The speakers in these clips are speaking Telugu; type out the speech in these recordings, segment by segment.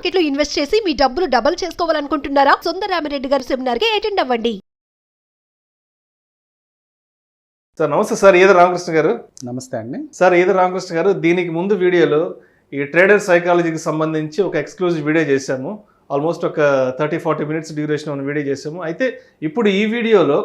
మార్కెట్ లో ఇన్వెస్ట్ చేసి మీ డబ్బులు డబుల్ చేసుకోవాలనుకుంటున్నారా? సుందరరామిరెడ్డి గారి సెమినార్ కి అటెండ్ అవ్వండి. సార్ నమస్తే సార్, ఈద రామకృష్ణ గారు. నమస్తే అండి సార్, ఈద రామకృష్ణ గారు, దీనికి ముందు వీడియోలో ఈ ట్రేడర్ సైకాలజీకి సంబంధించి ఒక ఎక్స్క్లూజివ్ వీడియో చేశాము. ఆల్మోస్ట్ ఒక 30-40 మినిట్స్ డ్యూరేషన్ ఉన్న వీడియో చేసాము. అయితే ఇప్పుడు ఈ వీడియోలో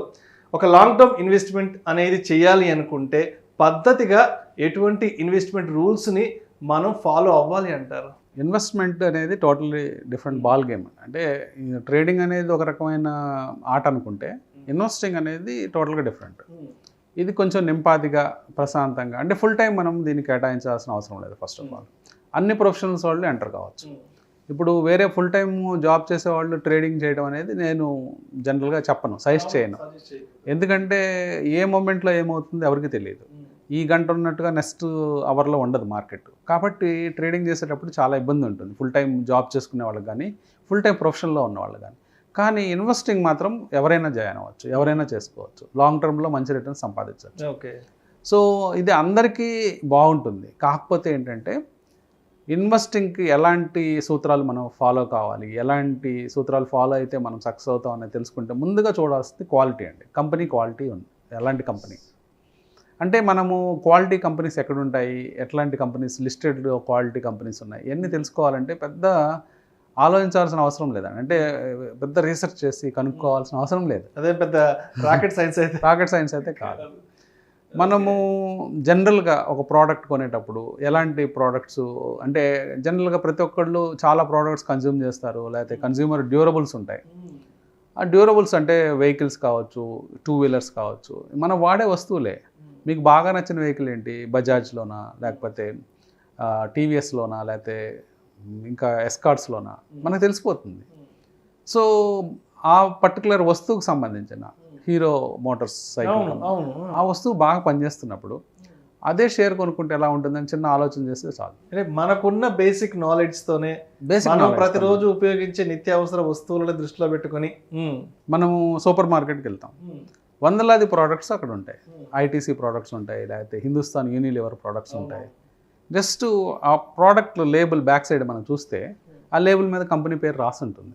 ఒక లాంగ్ టర్మ్ ఇన్వెస్ట్మెంట్ అనేది చేయాలి అనుకుంటే పద్ధతిగా ఎటువంటి ఇన్వెస్ట్మెంట్ రూల్స్ని మనం ఫాలో అవ్వాలి అంటారు? ఇన్వెస్ట్మెంట్ అనేది టోటల్లీ డిఫరెంట్ బాల్ గేమ్. అంటే ట్రేడింగ్ అనేది ఒక రకమైన ఆట అనుకుంటే ఇన్వెస్టింగ్ అనేది టోటల్గా డిఫరెంట్. ఇది కొంచెం నింపాదిగా ప్రశాంతంగా, అంటే ఫుల్ టైం మనం దీన్ని కేటాయించాల్సిన అవసరం లేదు. ఫస్ట్ ఆఫ్ ఆల్ అన్ని ప్రొఫెషనల్స్ వాళ్ళు ఎంటర్ కావచ్చు. ఇప్పుడు వేరే ఫుల్ టైం జాబ్ చేసేవాళ్ళు ట్రేడింగ్ చేయడం అనేది నేను జనరల్గా చెప్పను, సజెస్ట్ చేయను. ఎందుకంటే ఏ మూమెంట్లో ఏమవుతుందో ఎవరికి తెలియదు. ఈ గంట ఉన్నట్టుగా నెక్స్ట్ అవర్లో ఉండదు మార్కెట్. కాబట్టి ట్రేడింగ్ చేసేటప్పుడు చాలా ఇబ్బంది ఉంటుంది ఫుల్ టైం జాబ్ చేసుకునే వాళ్ళకి కానీ, ఫుల్ టైం ప్రొఫెషన్లో ఉన్న వాళ్ళు కానీ. కానీ ఇన్వెస్టింగ్ మాత్రం ఎవరైనా జాయిన్ అవ్వచ్చు, ఎవరైనా చేసుకోవచ్చు. లాంగ్ టర్మ్లో మంచి రిటర్న్ సంపాదించవచ్చు. ఓకే. సో ఇది అందరికీ బాగుంటుంది. కాకపోతే ఏంటంటే ఇన్వెస్టింగ్కి ఎలాంటి సూత్రాలు మనం ఫాలో కావాలి, ఎలాంటి సూత్రాలు ఫాలో అయితే మనం సక్సెస్ అవుతాం అనేది తెలుసుకుంటే ముందుగా చూడాల్సింది క్వాలిటీ అండి. కంపెనీ క్వాలిటీ ఉంది. ఎలాంటి కంపెనీ అంటే మనము క్వాలిటీ కంపెనీస్ ఎక్కడుంటాయి, ఎట్లాంటి కంపెనీస్ లిస్టెడ్ క్వాలిటీ కంపెనీస్ ఉన్నాయి, ఇవన్నీ తెలుసుకోవాలంటే పెద్ద ఆలోచించాల్సిన అవసరం లేదండి. అంటే పెద్ద రీసెర్చ్ చేసి కనుక్కోవాల్సిన అవసరం లేదు. అదే పెద్ద రాకెట్ సైన్స్ అయితే కాదు. మనము జనరల్గా ఒక ప్రోడక్ట్ కొనేటప్పుడు ఎలాంటి ప్రోడక్ట్స్ అంటే జనరల్గా ప్రతి ఒక్కళ్ళు చాలా ప్రోడక్ట్స్ కన్జ్యూమ్ చేస్తారు, లేకపోతే కన్జ్యూమర్ డ్యూరబుల్స్ ఉంటాయి. ఆ డ్యూరబుల్స్ అంటే వెహికల్స్ కావచ్చు, 2 వీలర్స్ కావచ్చు, మనం వాడే వస్తువులే. మీకు బాగా నచ్చిన వెహికల్ ఏంటి? బజాజ్లోనా, లేకపోతే టీవీఎస్లోనా, లేకపోతే ఇంకా ఎస్కార్ట్స్లోనా, మనకు తెలిసిపోతుంది. సో ఆ పర్టికులర్ వస్తువుకు సంబంధించిన హీరో మోటార్స్ సైకిల్ ఆ వస్తువు బాగా పనిచేస్తున్నప్పుడు అదే షేర్ కొనుక్కుంటే ఎలా ఉంటుందని చిన్న ఆలోచన చేస్తే చాలు. అంటే మనకున్న బేసిక్ నాలెడ్జ్తోనే ప్రతిరోజు ఉపయోగించే నిత్యావసర వస్తువులను దృష్టిలో పెట్టుకొని మనము సూపర్ మార్కెట్కి వెళ్తాం. వందలాది ప్రోడక్ట్స్ అక్కడ ఉంటాయి. ఐటీసీ ప్రోడక్ట్స్ ఉంటాయి, లేకపోతే హిందుస్థాన్ యూనిలివర్ ప్రోడక్ట్స్ ఉంటాయి. జస్ట్ ఆ ప్రోడక్ట్ లేబుల్ బ్యాక్ సైడ్ మనం చూస్తే ఆ లేబుల్ మీద కంపెనీ పేరు రాసి ఉంటుంది.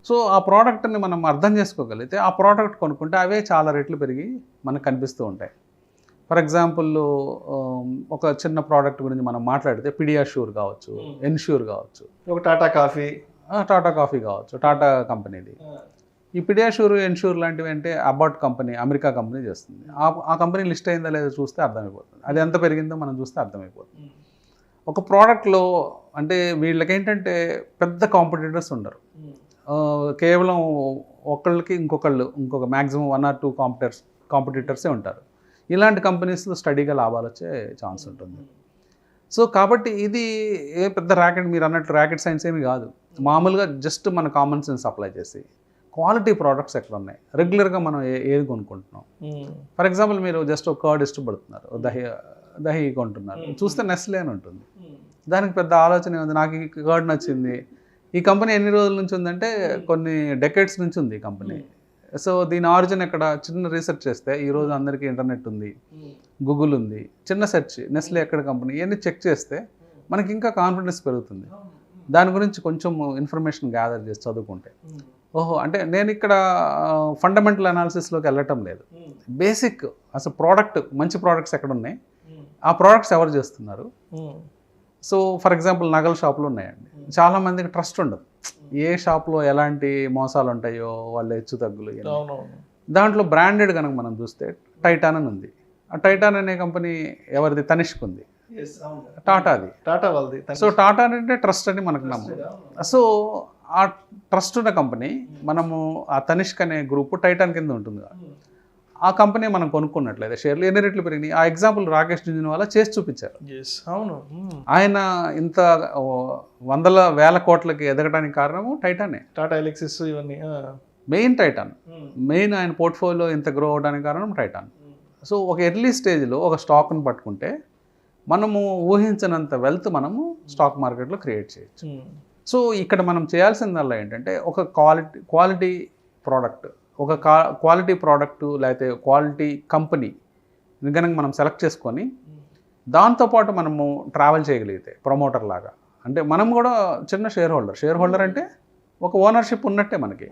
సో ఆ ప్రోడక్ట్ని మనం అర్థం చేసుకోగలిగితే ఆ ప్రోడక్ట్ కొనుక్కుంటే అవే చాలా రేట్లు పెరిగి మనకు కనిపిస్తూ ఉంటాయి. ఫర్ ఎగ్జాంపుల్ ఒక చిన్న ప్రోడక్ట్ గురించి మనం మాట్లాడితే పిడియాష్యూర్ కావచ్చు, ఎన్ష్యూర్ కావచ్చు, ఒక టాటా కాఫీ కావచ్చు, టాటా కంపెనీది. ఈ పిడియాష్యూర్, ఎన్ష్యూర్ లాంటివి అంటే అబౌట్ కంపెనీ, అమెరికా కంపెనీ చేస్తుంది. ఆ కంపెనీ లిస్ట్ అయిందా లేదో చూస్తే అర్థమైపోతుంది. అది ఎంత పెరిగిందో మనం చూస్తే అర్థమైపోతుంది. ఒక ప్రోడక్ట్లో అంటే వీళ్ళకి ఏంటంటే పెద్ద కాంపిటీటర్స్ ఉండరు. కేవలం ఒకళ్ళకి ఇంకొక మ్యాక్సిమం 1 or 2 కాంపిటీటర్సే ఉంటారు. ఇలాంటి కంపెనీస్లో స్టడీగా లాభాలు వచ్చే ఛాన్స్ ఉంటుంది. సో కాబట్టి ఇది ఏ పెద్ద మీరు అన్నట్టు ర్యాకెట్ సైన్స్ ఏమి కాదు. మామూలుగా జస్ట్ మన కామన్ సెన్స్ అప్లై చేసి క్వాలిటీ ప్రోడక్ట్స్ ఎక్కడ ఉన్నాయి, రెగ్యులర్గా మనం ఏది కొనుక్కుంటున్నాం. ఫర్ ఎగ్జాంపుల్ మీరు జస్ట్ ఒక కర్డ్ ఇష్టపడుతున్నారు, దహి కొంటున్నారు, చూస్తే నెస్లే అని ఉంటుంది. దానికి పెద్ద ఆలోచన ఏముంది, నాకు ఈ కర్డ్ నచ్చింది. ఈ కంపెనీ ఎన్ని రోజుల నుంచి ఉందంటే కొన్ని డెకేడ్స్ నుంచి ఉంది ఈ కంపెనీ. సో దీని ఆరిజిన్ ఎక్కడ, చిన్న రీసెర్చ్ చేస్తే ఈరోజు అందరికీ ఇంటర్నెట్ ఉంది, గూగుల్ ఉంది, చిన్న సెర్చ్ నెస్లే ఎక్కడ కంపెనీ, ఇవన్నీ చెక్ చేస్తే మనకి ఇంకా కాన్ఫిడెన్స్ పెరుగుతుంది. దాని గురించి కొంచెం ఇన్ఫర్మేషన్ గ్యాదర్ చేసి చదువుకుంటే ఓహో అంటే నేను ఇక్కడ ఫండమెంటల్ అనాలిసిస్లోకి వెళ్ళటం లేదు. బేసిక్ అసలు మంచి ప్రోడక్ట్స్ ఎక్కడ ఉన్నాయి, ఆ ప్రోడక్ట్స్ ఎవరు చేస్తున్నారు. సో ఫర్ ఎగ్జాంపుల్ నగల షాపులు ఉన్నాయండి, చాలామందికి ట్రస్ట్ ఉండదు. ఏ షాప్లో ఎలాంటి మోసాలు ఉంటాయో, వాళ్ళ హెచ్చు తగ్గులు. దాంట్లో బ్రాండెడ్ కనుక మనం చూస్తే టైటాన్ అని ఉంది. ఆ టైటాన్ అనే కంపెనీ ఎవరిది? తనిష్క్ ఉంది, టాటాది. సో టాటా అంటే ట్రస్ట్ అని మనకు నమ్మకం. సో ఆ ట్రస్ట్ ఉన్న కంపెనీ, మనము ఆ తనిష్క్ అనే గ్రూప్ టైటాన్ కింద ఉంటుంది. ఆ కంపెనీ మనం కొనుక్కున్నట్లయితే షేర్లు ఎన్ని రెట్లు పెరిగినాయి. ఆ ఎగ్జాంపుల్ రాకేష్ జుంజునవాలా చేసి చూపించారు. ఆయన ఇంత 100,000 కోట్లకి ఎదగడానికి కారణము టైటానే. టాటా ఎలక్సిస్ ఇవన్నీ మెయిన్ టైటాన్. మెయిన్ ఆయన పోర్ట్ఫోలియో ఇంత గ్రో అవడానికి కారణం టైటాన్. సో ఒక ఎర్లీ స్టేజ్లో ఒక స్టాక్ని పట్టుకుంటే మనము ఊహించినంత వెల్త్ మనము స్టాక్ మార్కెట్లో క్రియేట్ చేయొచ్చు. సో ఇక్కడ మనం చేయాల్సిందల్లా ఏంటంటే ఒక క్వాలిటీ ప్రోడక్ట్, ఒక క్వాలిటీ ప్రోడక్టు లేకపోతే క్వాలిటీ కంపెనీ కనుక మనం సెలెక్ట్ చేసుకొని దాంతోపాటు మనము ట్రావెల్ చేయగలిగితే ప్రమోటర్ లాగా అంటే మనం కూడా చిన్న షేర్ హోల్డర్ అంటే ఒక ఓనర్షిప్ ఉన్నట్టే మనకి,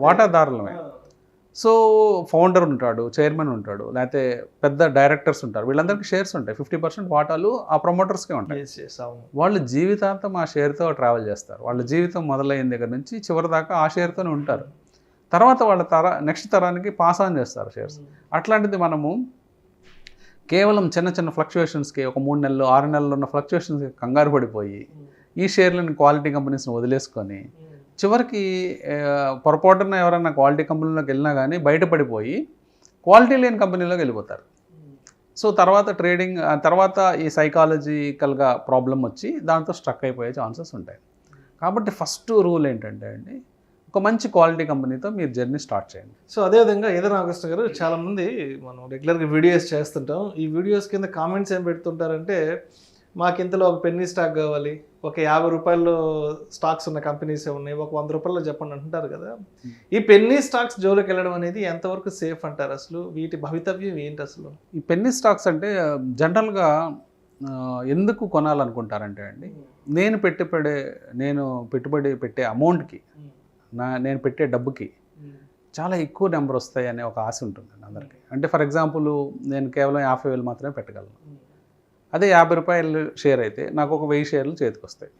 వాటాదారులమే. సో ఫౌండర్ ఉంటాడు, చైర్మన్ ఉంటాడు, లేకపోతే పెద్ద డైరెక్టర్స్ ఉంటారు, వీళ్ళందరికీ షేర్స్ ఉంటాయి. 50% వాటాలు ఆ ప్రమోటర్స్కే ఉంటాయి. వాళ్ళు జీవితాంతం ఆ షేర్తో ట్రావెల్ చేస్తారు. వాళ్ళ జీవితం మొదలైన దగ్గర నుంచి చివరి దాకా ఆ షేర్తోనే ఉంటారు. తర్వాత వాళ్ళ నెక్స్ట్ తరానికి పాస్ ఆన్ చేస్తారు షేర్స్. అట్లాంటిది మనము కేవలం చిన్న చిన్న ఫ్లక్చుయేషన్స్కి, ఒక 3 నెలలు 6 నెలలు ఉన్న ఫ్లక్చుయేషన్స్కి కంగారు పడిపోయి ఈ షేర్లను క్వాలిటీ కంపెనీస్ని వదిలేసుకొని చివరికి పొరపాటున ఎవరైనా క్వాలిటీ కంపెనీలోకి వెళ్ళినా కానీ బయటపడిపోయి క్వాలిటీ లేని కంపెనీలోకి వెళ్ళిపోతారు. సో తర్వాత ట్రేడింగ్, తర్వాత ఈ సైకాలజికల్గా ప్రాబ్లం వచ్చి దాంతో స్ట్రక్ అయిపోయే ఛాన్సెస్ ఉంటాయి. కాబట్టి ఫస్ట్ రూల్ ఏంటంటే అండి, ఒక మంచి క్వాలిటీ కంపెనీతో మీరు జర్నీ స్టార్ట్ చేయండి. సో అదేవిధంగా ఏదో రామకృష్ణ గారు, చాలామంది మనం రెగ్యులర్గా వీడియోస్ చేస్తుంటాం. ఈ వీడియోస్ కింద కామెంట్స్ ఏం పెడుతుంటారంటే, మాకు ఇంతలో ఒక పెన్నీ స్టాక్ కావాలి, ఒక 50 రూపాయలు స్టాక్స్ ఉన్న కంపెనీస్ ఉన్నాయి, ఒక 100 రూపాయలు చెప్పండి అంటుంటారు కదా. ఈ పెన్నీ స్టాక్స్ జోలికి వెళ్ళడం అనేది ఎంతవరకు సేఫ్ అంటారు? అసలు వీటి భవితవ్యం ఏంటి అసలు? ఈ పెన్నీ స్టాక్స్ అంటే జనరల్గా ఎందుకు కొనాలనుకుంటారంటే అండి, నేను పెట్టుబడి పెట్టే అమౌంట్కి, నేను పెట్టే డబ్బుకి చాలా ఎక్కువ నెంబర్ వస్తాయి అనే ఒక ఆశ ఉంటుంది అందరికీ. అంటే ఫర్ ఎగ్జాంపుల్, నేను కేవలం 50,000 మాత్రమే పెట్టగలను. అదే 50 రూపాయలు షేర్ అయితే నాకు ఒక 1000 షేర్లు చేతికి వస్తాయి.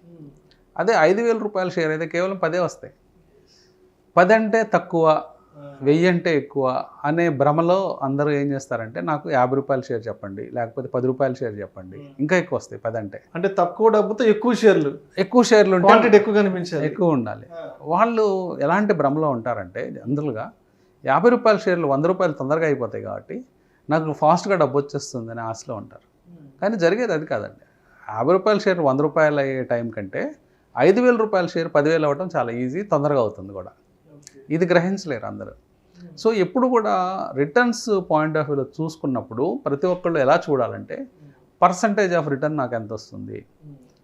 అదే 5,000 రూపాయల షేర్ అయితే కేవలం 10 వస్తాయి. 10 అంటే తక్కువ, 1000 అంటే ఎక్కువ అనే భ్రమలో అందరూ ఏం చేస్తారంటే, నాకు 50 రూపాయల షేర్ చెప్పండి, లేకపోతే 10 రూపాయల షేర్ చెప్పండి, ఇంకా ఎక్కువ వస్తాయి 10 అంటే తక్కువ డబ్బుతో ఎక్కువ షేర్లు క్వాంటిటీ ఎక్కువ కనిపించాలి, ఎక్కువ ఉండాలి. వాళ్ళు ఎలాంటి భ్రమలో ఉంటారంటే, జనరల్గా 50 రూపాయల షేర్లు 100 రూపాయలు తొందరగా అయిపోతాయి కాబట్టి నాకు ఫాస్ట్గా డబ్బు వచ్చేస్తుంది అనే ఆశలో ఉంటారు. కానీ జరిగేది అది కాదండి. 50 రూపాయల షేర్ 100 రూపాయలు అయ్యే టైం కంటే 5,000 రూపాయల షేర్ 10,000 అవ్వడం చాలా ఈజీ, తొందరగా అవుతుంది కూడా. ఇది గ్రహించలేరు అందరూ. సో ఎప్పుడు కూడా రిటర్న్స్ పాయింట్ ఆఫ్ వ్యూలో చూసుకున్నప్పుడు ప్రతి ఒక్కళ్ళు ఎలా చూడాలంటే, పర్సంటేజ్ ఆఫ్ రిటర్న్ నాకు ఎంత వస్తుంది.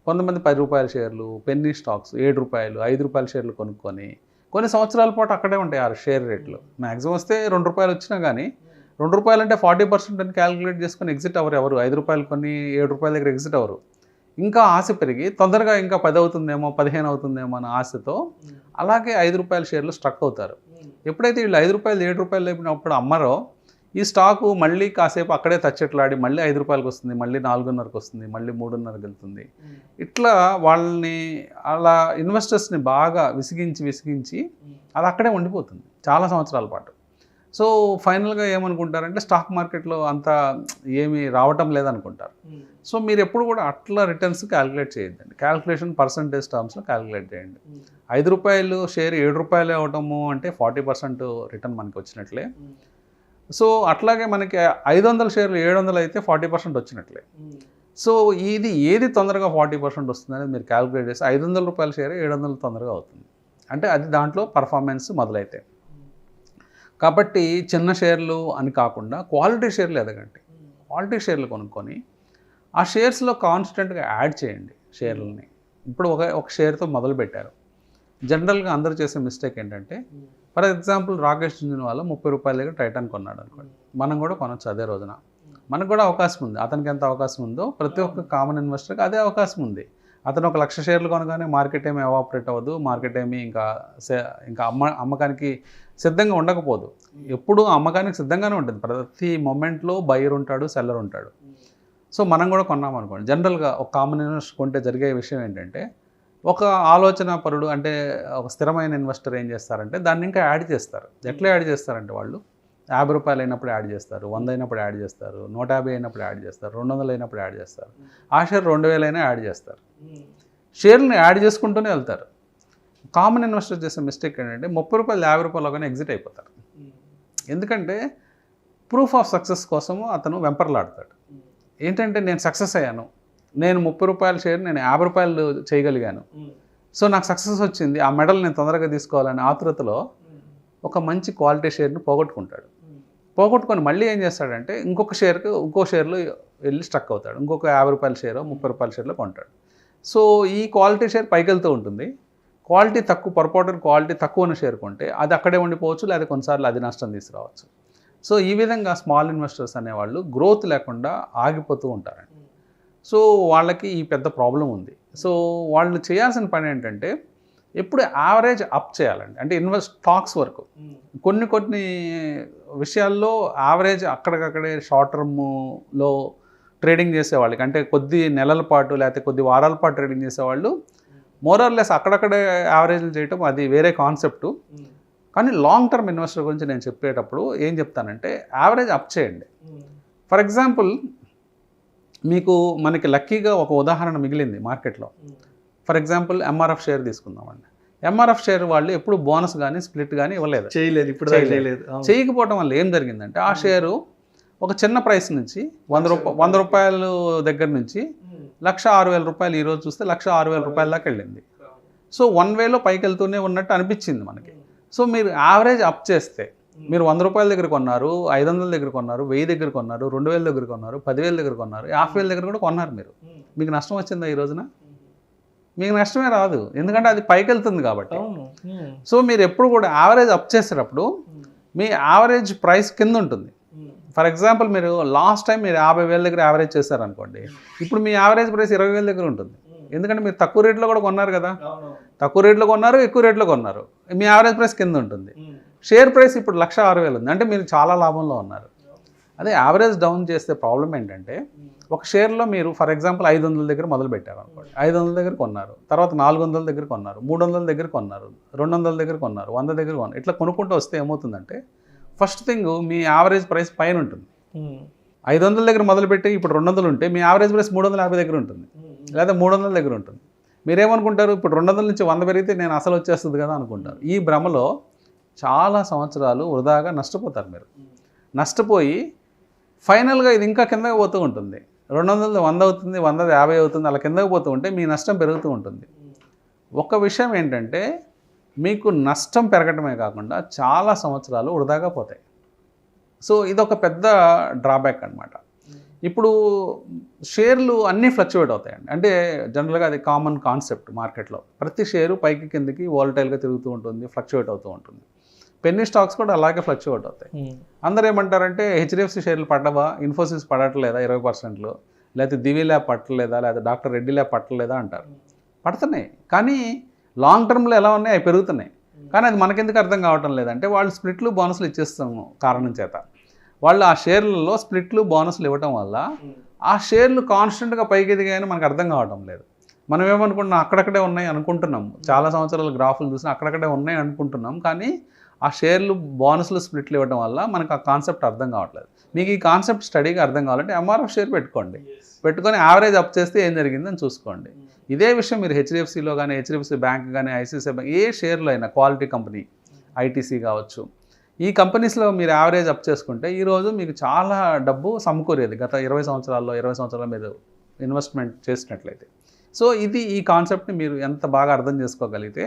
కొంతమంది 10 రూపాయల షేర్లు, పెన్నీ స్టాక్స్ 7 రూపాయలు 5 రూపాయల షేర్లు కొనుక్కొని కొన్ని సంవత్సరాల పాటు అక్కడే ఉంటాయి ఆ షేర్ రేట్లు. మ్యాక్సిమం వస్తే 2 రూపాయలు వచ్చినా కానీ 2 రూపాయలు అంటే 40% అని క్యాలిక్యులేట్ చేసుకొని ఎగ్జిట్ ఎవరు 5 రూపాయలు కొన్ని 7 రూపాయల దగ్గర ఎగ్జిట్ అవ్వరు. ఇంకా ఆశ పెరిగి తొందరగా ఇంకా 10 అవుతుందేమో 15 అవుతుందేమో అన్న ఆశతో అలాగే 5 రూపాయల షేర్లు స్ట్రక్ అవుతారు. ఎప్పుడైతే వీళ్ళు 5 రూపాయలు 7 రూపాయలు లేపినప్పుడు అమ్మరో, ఈ స్టాకు మళ్ళీ కాసేపు అక్కడే తచ్చట్లాడి మళ్ళీ 5 రూపాయలకు వస్తుంది, మళ్ళీ 4:30కి వస్తుంది, మళ్ళీ 3:30కి వెళ్తుంది. ఇట్లా వాళ్ళని అలా ఇన్వెస్టర్స్ని బాగా విసిగించి అది అక్కడే ఉండిపోతుంది చాలా సంవత్సరాల పాటు. సో ఫైనల్గా ఏమనుకుంటారంటే, స్టాక్ మార్కెట్లో అంత ఏమీ రావటం లేదనుకుంటారు. సో మీరు ఎప్పుడు కూడా అట్లా రిటర్న్స్ క్యాలిక్యులేట్ చేయొద్దండి. క్యాలిక్యులేషన్ పర్సంటేజ్ టర్మ్స్లో క్యాలిక్యులేట్ చేయండి. 5 రూపాయలు షేర్ 7 రూపాయలు అవటము అంటే 40% రిటర్న్ మనకి వచ్చినట్లే. సో అట్లాగే మనకి 500 షేర్లు 700 అయితే 40% వచ్చినట్లే. సో ఏది తొందరగా 40% వస్తుంది అనేది మీరు క్యాలిక్యులేట్ చేస్తే 500 రూపాయల షేర్ 700 తొందరగా అవుతుంది. అంటే అది దాంట్లో పర్ఫార్మెన్స్ మొదలైతే. కాబట్టి చిన్న షేర్లు అని కాకుండా క్వాలిటీ షేర్లు ఎదగండి. క్వాలిటీ షేర్లు కొనుక్కొని ఆ షేర్స్లో కాన్స్టెంట్గా యాడ్ చేయండి షేర్లని. ఇప్పుడు ఒక షేర్తో మొదలు పెట్టారు. జనరల్గా అందరూ చేసే మిస్టేక్ ఏంటంటే, ఫర్ ఎగ్జాంపుల్ రాకేష్ జుంజునవాలా 30 రూపాయల దగ్గర టైటాన్ కొన్నాడు అనుకోండి, మనం కూడా కొనొచ్చు అదే రోజున. మనకు కూడా అవకాశం ఉంది. అతనికి ఎంత అవకాశం ఉందో ప్రతి ఒక్క కామన్ ఇన్వెస్టర్కి అదే అవకాశం ఉంది. అతను 1,00,000 షేర్లు కొనగానే మార్కెట్ ఏమీ ఎవాపరేట్ అవ్వదు, మార్కెట్ ఏమీ ఇంకా అమ్మకానికి సిద్ధంగా ఉండకపోదు. ఎప్పుడూ అమ్మకానికి సిద్ధంగానే ఉంటుంది. ప్రతి మొమెంట్లో బయర్ ఉంటాడు, సెల్లర్ ఉంటాడు. సో మనం కూడా కొన్నాం అనుకోండి, జనరల్గా ఒక కామన్ ఇన్వెస్టర్ కొంటే జరిగే విషయం ఏంటంటే, ఒక ఆలోచన పరుడు అంటే ఒక స్థిరమైన ఇన్వెస్టర్ ఏం చేస్తారంటే దాన్ని ఇంకా యాడ్ చేస్తారు. ఎట్లా యాడ్ చేస్తారంటే, వాళ్ళు 50 రూపాయలు అయినప్పుడు యాడ్ చేస్తారు, 100 అయినప్పుడు యాడ్ చేస్తారు, 150 అయినప్పుడు యాడ్ చేస్తారు, 200 అయినప్పుడు యాడ్ చేస్తారు, ఆ షేర్ 2000 అయినా యాడ్ చేస్తారు. షేర్ని యాడ్ చేసుకుంటూనే వెళ్తారు. కామన్ ఇన్వెస్టర్ చేసే మిస్టేక్ ఏంటంటే 30 రూపాయలు 50 రూపాయలు కానీ ఎగ్జిట్ అయిపోతారు. ఎందుకంటే ప్రూఫ్ ఆఫ్ సక్సెస్ కోసము అతను వెంపర్లాడతాడు. ఏంటంటే, నేను సక్సెస్ అయ్యాను, నేను 30 రూపాయల షేర్ నేను 50 రూపాయలు చేయగలిగాను, సో నాకు సక్సెస్ వచ్చింది, ఆ మెడల్ నేను తొందరగా తీసుకోవాలనే ఆతృతలో ఒక మంచి క్వాలిటీ షేర్ని పోగొట్టుకొని మళ్ళీ ఏం చేస్తాడంటే ఇంకో షేర్లో వెళ్ళి స్ట్రక్ అవుతాడు. ఇంకొక 50 రూపాయల షేరో 30 రూపాయల షేర్లో కొంటాడు. సో ఈ క్వాలిటీ షేర్ పైకి వెళ్తూ ఉంటుంది. పొరపాటున క్వాలిటీ తక్కువ ఉన్న షేర్ కొంటే అది అక్కడే ఉండిపోవచ్చు, లేదా కొన్నిసార్లు అది నష్టం తీసుకురావచ్చు. సో ఈ విధంగా స్మాల్ ఇన్వెస్టర్స్ అనేవాళ్ళు గ్రోత్ లేకుండా ఆగిపోతూ ఉంటారండి. సో వాళ్ళకి ఈ పెద్ద ప్రాబ్లం ఉంది. సో వాళ్ళు చేయాల్సిన పని ఏంటంటే ఎప్పుడు యావరేజ్ అప్ చేయాలండి, అంటే స్టాక్స్ వరకు. కొన్ని విషయాల్లో యావరేజ్ అక్కడికక్కడే షార్ట్ టర్మ్లో ట్రేడింగ్ చేసేవాళ్ళకి, అంటే కొద్ది నెలల పాటు లేకపోతే కొద్ది వారాల పాటు ట్రేడింగ్ చేసేవాళ్ళు మోరర్లెస్ అక్కడక్కడే యావరేజ్లు చేయటం అది వేరే కాన్సెప్టు. కానీ లాంగ్ టర్మ్ ఇన్వెస్టర్ గురించి నేను చెప్పేటప్పుడు ఏం చెప్తానంటే యావరేజ్ అప్ చేయండి. ఫర్ ఎగ్జాంపుల్ మీకు మనకి లక్కీగా ఒక ఉదాహరణ మిగిలింది మార్కెట్లో. ఫర్ ఎగ్జాంపుల్ ఎంఆర్ఎఫ్ షేర్ తీసుకుందామండి. ఎంఆర్ఎఫ్ షేర్ వాళ్ళు ఎప్పుడు బోనస్ కానీ స్ప్లిట్ కానీ ఇవ్వలేదు, చేయలేదు, ఇప్పుడు చేయకపోవడం వల్ల ఏం జరిగిందంటే ఆ షేరు ఒక చిన్న ప్రైస్ నుంచి 100 రూపాయలు దగ్గర నుంచి 1,06,000 రూపాయలు ఈరోజు చూస్తే 1,06,000 రూపాయల దాకా వెళ్ళింది. సో 1 వేలో పైకి వెళ్తూనే ఉన్నట్టు అనిపించింది మనకి. సో మీరు యావరేజ్ అప్ చేస్తే మీరు 100 రూపాయల దగ్గర కొన్నారు, 500 దగ్గర కొన్నారు, 1000 దగ్గర కొన్నారు, 2000 దగ్గర కొన్నారు, 10,000 దగ్గర కొన్నారు, 50,000 దగ్గర కూడా కొన్నారు. మీకు నష్టం వచ్చిందా ఈ రోజున? మీకు నష్టమే రాదు, ఎందుకంటే అది పైకి వెళ్తుంది కాబట్టి. సో మీరు ఎప్పుడు కూడా యావరేజ్ అప్ చేసేటప్పుడు మీ యావరేజ్ ప్రైస్ కింద ఉంటుంది. ఫర్ ఎగ్జాంపుల్ మీరు లాస్ట్ టైం మీరు 50,000 దగ్గర యావరేజ్ చేశారనుకోండి, ఇప్పుడు మీ యావరేజ్ ప్రైస్ 20,000 దగ్గర ఉంటుంది. ఎందుకంటే మీరు తక్కువ రేట్లో కూడా కొన్నారు కదా, తక్కువ రేట్లో కొన్నారు, ఎక్కువ రేట్లో కొన్నారు, మీ యావరేజ్ ప్రైస్ కింద ఉంటుంది. షేర్ ప్రైస్ ఇప్పుడు 1,06,000 ఉంది, అంటే మీరు చాలా లాభంలో ఉన్నారు. అదే యావరేజ్ డౌన్ చేస్తే ప్రాబ్లం ఏంటంటే ఒక షేర్లో మీరు ఫర్ ఎగ్జాంపుల్ 500 దగ్గర మొదలు పెట్టారు అనుకోండి, 500 దగ్గర కొన్నారు, తర్వాత 400 దగ్గర కొన్నారు, 300 దగ్గర కొన్నారు, 200 దగ్గర కొన్నారు, 100 దగ్గర కొన్నారు. ఇట్లా కొనుక్కుంటూ వస్తే ఏమవుతుందంటే ఫస్ట్ థింగ్ మీ యావరేజ్ ప్రైస్ పైన ఉంటుంది. 500 దగ్గర మొదలుపెట్టి ఇప్పుడు 200 ఉంటే మీ యావరేజ్ ప్రైస్ 350 దగ్గర ఉంటుంది, లేదా 300 దగ్గర ఉంటుంది. మీరేమనుకుంటారు, ఇప్పుడు 200 నుంచి 100 పెరిగితే నేను అసలు వచ్చేస్తుంది కదా అనుకుంటారు. ఈ భ్రమలో చాలా సంవత్సరాలు వృధాగా నష్టపోతారు. మీరు నష్టపోయి ఫైనల్గా ఇది ఇంకా కిందకి పోతూ ఉంటుంది. 200 100 అవుతుంది, 100 50 అవుతుంది, అలా కిందకి పోతూ ఉంటే మీ నష్టం పెరుగుతూ ఉంటుంది. ఒక విషయం ఏంటంటే మీకు నష్టం పెరగటమే కాకుండా చాలా సంవత్సరాలు వృధాగా పోతాయి. సో ఇదొక పెద్ద డ్రాబ్యాక్ అనమాట. ఇప్పుడు షేర్లు అన్నీ ఫ్లక్చువేట్ అవుతాయండి, అంటే జనరల్గా అది కామన్ కాన్సెప్ట్ మార్కెట్లో. ప్రతి షేరు పైకి కిందకి వాలటైల్గా తిరుగుతూ ఉంటుంది, ఫ్లక్చువేట్ అవుతూ ఉంటుంది. పెన్నీ స్టాక్స్ కూడా అలాగే ఫ్లక్చువేట్ అవుతాయి. అందరూ ఏమంటారంటే హెచ్డిఎఫ్సి షేర్లు పడ్డవా, ఇన్ఫోసిస్ పడట్లేదా 20%, లేకపోతే దివి ల్యాబ్ పట్టలేదా, లేదా డాక్టర్ రెడ్డి ల్యాబ్ పట్టలేదా అంటారు. పడుతున్నాయి, కానీ లాంగ్ టర్మ్లో ఎలా ఉన్నాయి, అవి పెరుగుతున్నాయి. కానీ అది మనకెందుకు అర్థం కావటం లేదంటే వాళ్ళు స్ప్లిట్లు బోనస్లు ఇచ్చేస్తాము కారణం చేత. వాళ్ళు ఆ షేర్లలో స్ప్లిట్లు బోనస్లు ఇవ్వటం వల్ల ఆ షేర్లు కాన్స్టెంట్గా పైకి ఎదిగాయని మనకు అర్థం కావటం లేదు. మనం ఏమనుకుంటున్నాం, అక్కడక్కడే ఉన్నాయి అనుకుంటున్నాం. చాలా సంవత్సరాల గ్రాఫులు చూసినా అక్కడక్కడే ఉన్నాయి అనుకుంటున్నాం, కానీ ఆ షేర్లు బోనస్లు స్ప్లిట్లు ఇవ్వడం వల్ల మనకు ఆ కాన్సెప్ట్ అర్థం కావట్లేదు. మీకు ఈ కాన్సెప్ట్ స్టడీగా అర్థం కావాలంటే ఎంఆర్ఎఫ్ షేర్ పెట్టుకోండి, పెట్టుకొని యావరేజ్ అప్ చేస్తే ఏం జరిగిందని చూసుకోండి. ఇదే విషయం మీరు హెచ్డిఎఫ్సిలో కానీ, హెచ్డిఎఫ్సి బ్యాంక్ కానీ, ఐసిఐసిఐ బ్యాంక్, ఏ షేర్లో అయినా, క్వాలిటీ కంపెనీ, ఐటీసీ కావచ్చు, ఈ కంపెనీస్లో మీరు యావరేజ్ అప్ చేసుకుంటే ఈరోజు మీకు చాలా డబ్బు సమకూరేది గత 20 సంవత్సరాల్లో మీరు ఇన్వెస్ట్మెంట్ చేసినట్లయితే. సో ఇది ఈ కాన్సెప్ట్ని మీరు ఎంత బాగా అర్థం చేసుకోగలిగితే